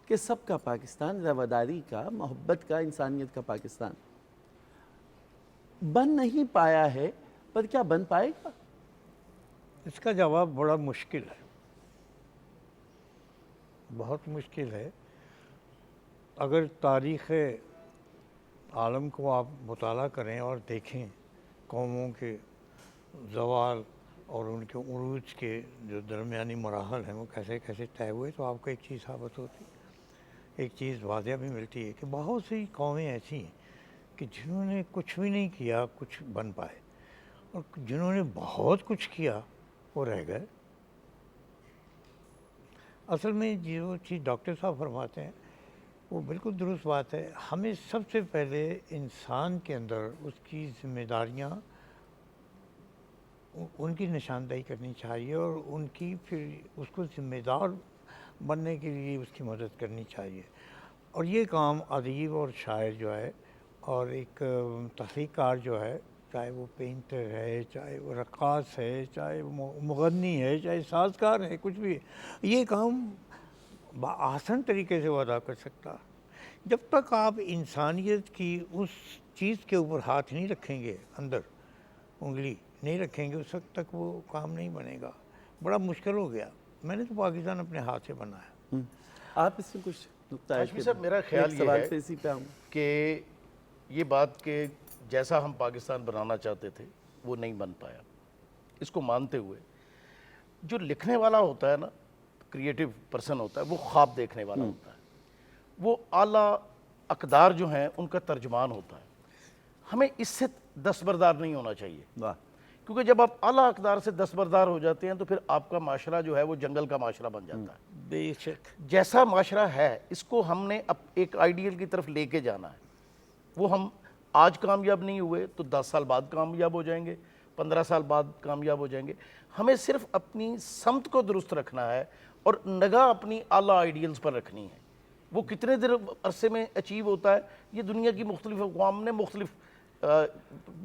کہ سب کا پاکستان، رواداری کا، محبت کا، انسانیت کا پاکستان، بن نہیں پایا ہے، پر کیا بن پائے گا؟ اس کا جواب بڑا مشکل ہے، بہت مشکل ہے۔ اگر تاریخ عالم کو آپ مطالعہ کریں اور دیکھیں قوموں کے زوال اور ان کے عروج کے جو درمیانی مراحل ہیں وہ کیسے کیسے طے ہوئے، تو آپ کو ایک چیز ثابت ہوتی، ایک چیز واضح بھی ملتی ہے کہ بہت سی قومیں ایسی ہیں کہ جنہوں نے کچھ بھی نہیں کیا کچھ بن پائے، اور جنہوں نے بہت کچھ کیا وہ رہ گئے۔ اصل میں جو چیز ڈاکٹر صاحب فرماتے ہیں وہ بالکل درست بات ہے۔ ہمیں سب سے پہلے انسان کے اندر اس کی ذمہ داریاں، ان کی نشاندہی کرنی چاہیے، اور ان کی پھر اس کو ذمہ دار بننے کے لیے اس کی مدد کرنی چاہیے۔ اور یہ کام ادیب اور شاعر جو ہے اور ایک تحریک کار جو ہے، چاہے وہ پینٹر ہے، چاہے وہ رقاص ہے، چاہے وہ مغنی ہے، چاہے سازکار ہے، کچھ بھی ہے، یہ کام آسان طریقے سے وہ ادا کر سکتا۔ جب تک آپ انسانیت کی اس چیز کے اوپر ہاتھ نہیں رکھیں گے، اندر انگلی نہیں رکھیں گے، اس وقت تک وہ کام نہیں بنے گا۔ بڑا مشکل ہو گیا۔ میں نے تو پاکستان اپنے ہاتھ سے بنایا۔ آپ اس میں کچھ نقطہ ہاشمی صاحب، میرا خیال یہ سوال ہے پہ اسی پہ آؤں۔ کہ یہ بات کہ جیسا ہم پاکستان بنانا چاہتے تھے وہ نہیں بن پایا، اس کو مانتے ہوئے جو لکھنے والا ہوتا ہے نا، کریٹیو پرسن ہوتا ہے، وہ خواب دیکھنے والا ہوتا ہے، وہ اعلیٰ اقدار جو ہیں ان کا ترجمان ہوتا ہے۔ ہمیں اس سے دستبردار نہیں ہونا چاہیے، واہ، کیونکہ جب آپ اعلیٰ اقدار سے دستبردار ہو جاتے ہیں تو پھر آپ کا معاشرہ جو ہے وہ جنگل کا معاشرہ بن جاتا ہے۔ بے شک جیسا معاشرہ ہے اس کو ہم نے اب ایک آئیڈیل کی طرف لے کے جانا ہے۔ وہ ہم آج کامیاب نہیں ہوئے تو 10 سال بعد کامیاب ہو جائیں گے، 15 سال بعد کامیاب ہو جائیں گے۔ ہمیں صرف اپنی سمت کو درست رکھنا ہے اور نگاہ اپنی اعلیٰ آئیڈیلز پر رکھنی ہے۔ وہ کتنے دیر عرصے میں اچیو ہوتا ہے، یہ دنیا کی مختلف اقوام نے مختلف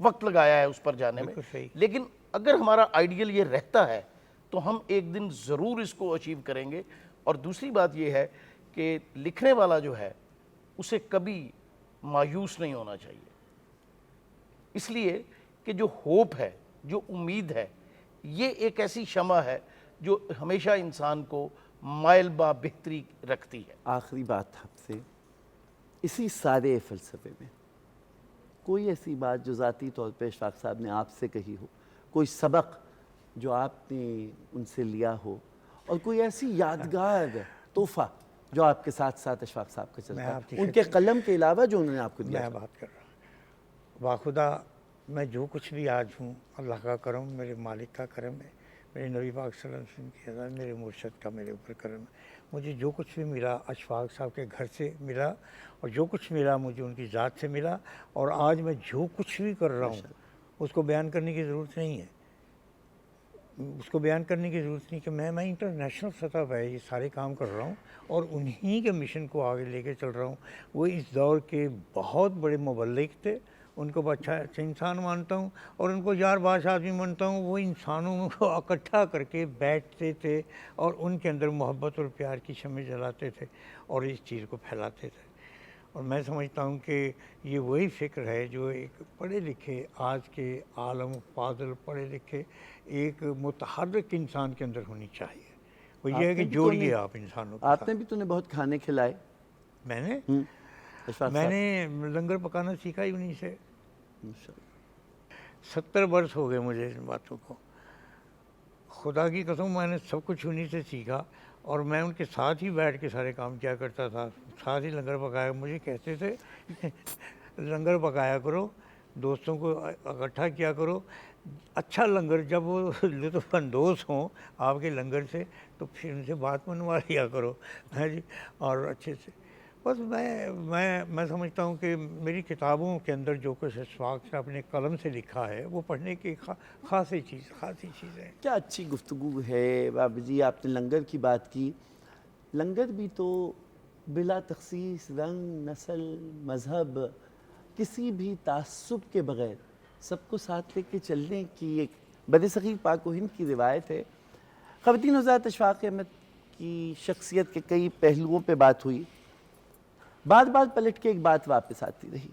وقت لگایا ہے اس پر جانے میں، لیکن اگر ہمارا آئیڈیل یہ رہتا ہے تو ہم ایک دن ضرور اس کو اچیو کریں گے۔ اور دوسری بات یہ ہے کہ لکھنے والا جو ہے اسے کبھی مایوس نہیں ہونا چاہیے، اس لیے کہ جو ہوپ ہے، جو امید ہے، یہ ایک ایسی شمع ہے جو ہمیشہ انسان کو مائل با بہتری رکھتی ہے۔ آخری بات آپ سے، اسی سارے فلسفے میں کوئی ایسی بات جو ذاتی طور پہ اشفاق صاحب نے آپ سے کہی ہو، کوئی سبق جو آپ نے ان سے لیا ہو، اور کوئی ایسی یادگار تحفہ جو آپ کے ساتھ ساتھ اشفاق صاحب کا چلتا ہے، ان کے قلم کے علاوہ جو انہوں نے آپ کو دیا؟ میں بات کر رہا ہوں، باخدا میں جو کچھ بھی آج ہوں اللہ کا کرم، میرے مالک کا کرم ہے، میرے نبی پاک صلی اللہ علیہ وسلم کی عطا، میرے مرشد کا میرے اوپر کرم ہے۔ مجھے جو کچھ بھی ملا اشفاق صاحب کے گھر سے ملا، اور جو کچھ ملا مجھے ان کی ذات سے ملا، اور آج میں جو کچھ بھی کر رہا ہوں اس کو بیان کرنے کی ضرورت نہیں ہے، اس کو بیان کرنے کی ضرورت نہیں کہ میں انٹرنیشنل سطح پہ یہ سارے کام کر رہا ہوں اور انہی کے مشن کو آگے لے کے چل رہا ہوں۔ وہ اس دور کے بہت بڑے مبلغ تھے، ان کو اچھا انسان مانتا ہوں، اور ان کو یار باش آدمی مانتا ہوں۔ وہ انسانوں کو اکٹھا کر کے بیٹھتے تھے اور ان کے اندر محبت اور پیار کی شمع جلاتے تھے اور اس چیز کو پھیلاتے تھے۔ اور میں سمجھتا ہوں کہ یہ وہی فکر ہے جو ایک پڑھے لکھے آج کے عالم فاضل پڑھے لکھے ایک متحرک انسان کے اندر ہونی چاہیے۔ وہ یہ ہے کہ جوڑیے آپ انسانوں کو۔ آپ نے بھی تو نے بہت کھانے کھلائے۔ میں نے اشفاق میں صاحب، نے لنگر پکانا سیکھا ہی انہیں سے۔ ماشاءاللہ۔ 70 برس ہو گئے مجھے ان باتوں کو، خدا کی قسم میں نے سب کچھ انہیں سے سیکھا، اور میں ان کے ساتھ ہی بیٹھ کے سارے کام کیا کرتا تھا، ساتھ ہی لنگر پکایا۔ مجھے کہتے تھے لنگر پکایا کرو، دوستوں کو اکٹھا کیا کرو، اچھا لنگر جب وہ لطف اندوز ہوں آپ کے لنگر سے تو پھر ان سے بات منوا لیا کرو، ہاں جی، اور اچھے سے۔ بس میں سمجھتا ہوں کہ میری کتابوں کے اندر جو کچھ اشفاق سے اپنے قلم سے لکھا ہے وہ پڑھنے کی خاصی چیز ہے۔ کیا اچھی گفتگو ہے بابا جی۔ آپ نے لنگر کی بات کی، لنگر بھی تو بلا تخصیص رنگ، نسل، مذہب، کسی بھی تعصب کے بغیر سب کو ساتھ لے کے چلنے کی ایک برصغیر پاک و ہند کی روایت ہے۔ خواتین حضرات، اشفاق احمد کی شخصیت کے کئی پہلوؤں پہ بات ہوئی، بار بار پلٹ کے ایک بات واپس آتی رہی،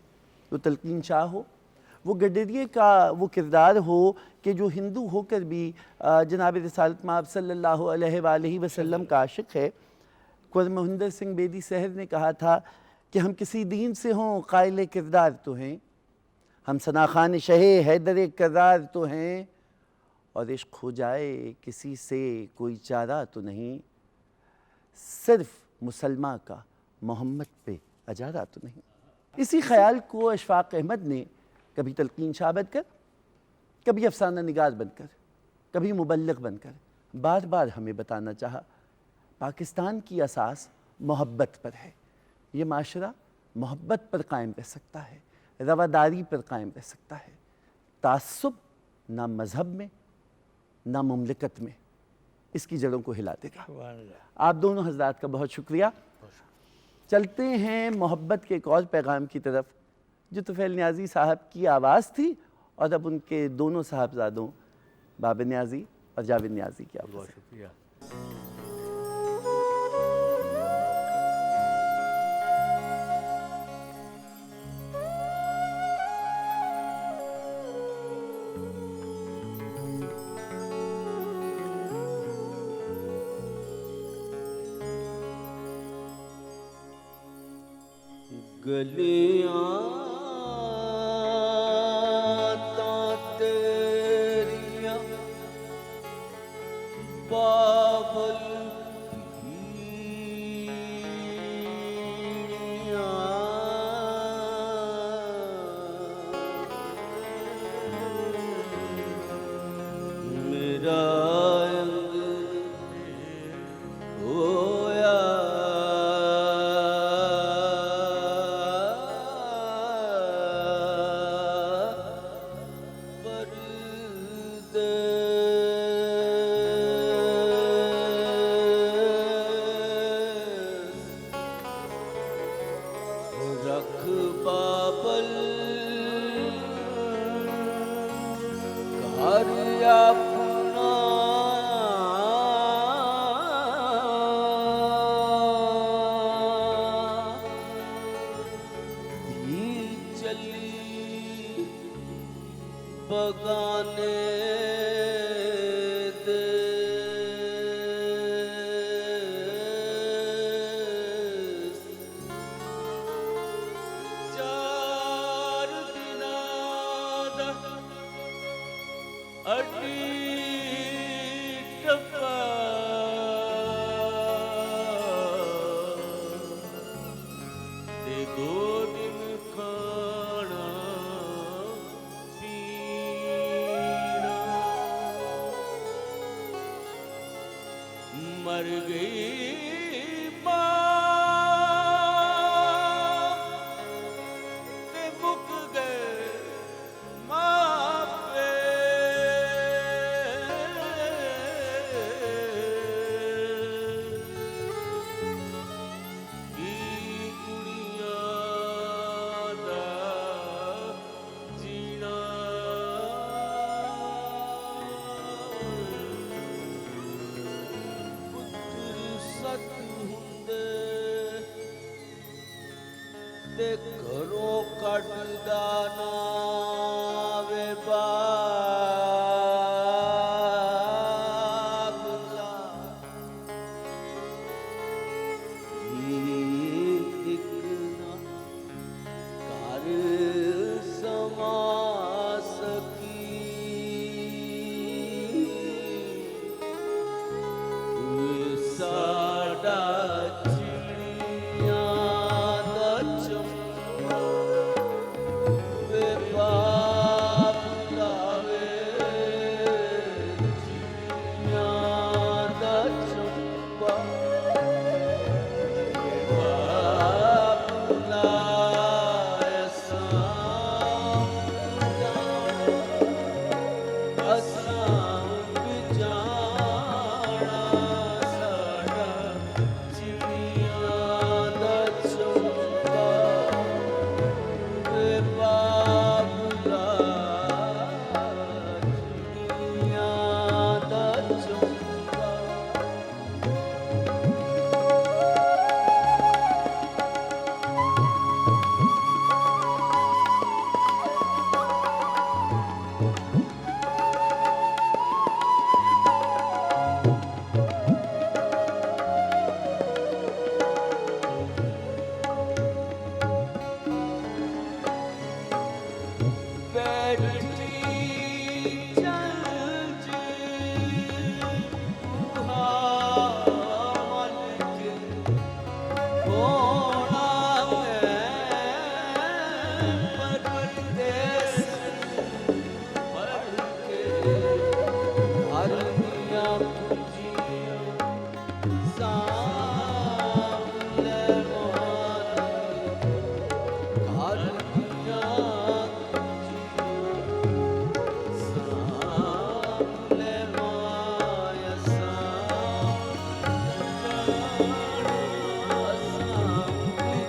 وہ تلقین شاہ ہو، وہ گڈریے کا وہ کردار ہو کہ جو ہندو ہو کر بھی جناب رسالت مآب صلی اللہ علیہ وآلہ وسلم کا عاشق ہے۔ قدر مہندر سنگھ بیدی سحر نے کہا تھا کہ ہم کسی دین سے ہوں قائل کردار تو ہیں، ہم ثنا خان شہ حیدر کرار تو ہیں، اور عشق ہو جائے کسی سے کوئی چارہ تو نہیں، صرف مسلمہ کا محمد پہ اجارہ تو نہیں۔ اسی خیال کو اشفاق احمد نے کبھی تلقین شاہ بن کر، کبھی افسانہ نگار بن کر، کبھی مبلغ بن کر بار بار ہمیں بتانا چاہا۔ پاکستان کی اساس محبت پر ہے، یہ معاشرہ محبت پر قائم رہ سکتا ہے، رواداری پر قائم رہ سکتا ہے۔ تعصب نہ مذہب میں نہ مملکت میں اس کی جڑوں کو ہلا دے گا۔ آپ دونوں حضرات کا بہت شکریہ۔ چلتے ہیں محبت کے ایک اور پیغام کی طرف جو طفیل نیازی صاحب کی آواز تھی اور اب ان کے دونوں صاحبزادوں بابر نیازی اور جاوید نیازی کی آواز۔ بہت شکریہ۔ گلیاں تاں تیریاں بابل میرا رکھ بابل گھر اپنا دھی چلی بگانے مر گئی ماں تے مک گئے ماپے کی کڑیاں دا جینا تے گھروں کٹدا نا وے باغلا ایک نا گھر سما سکی ساڈا بابلا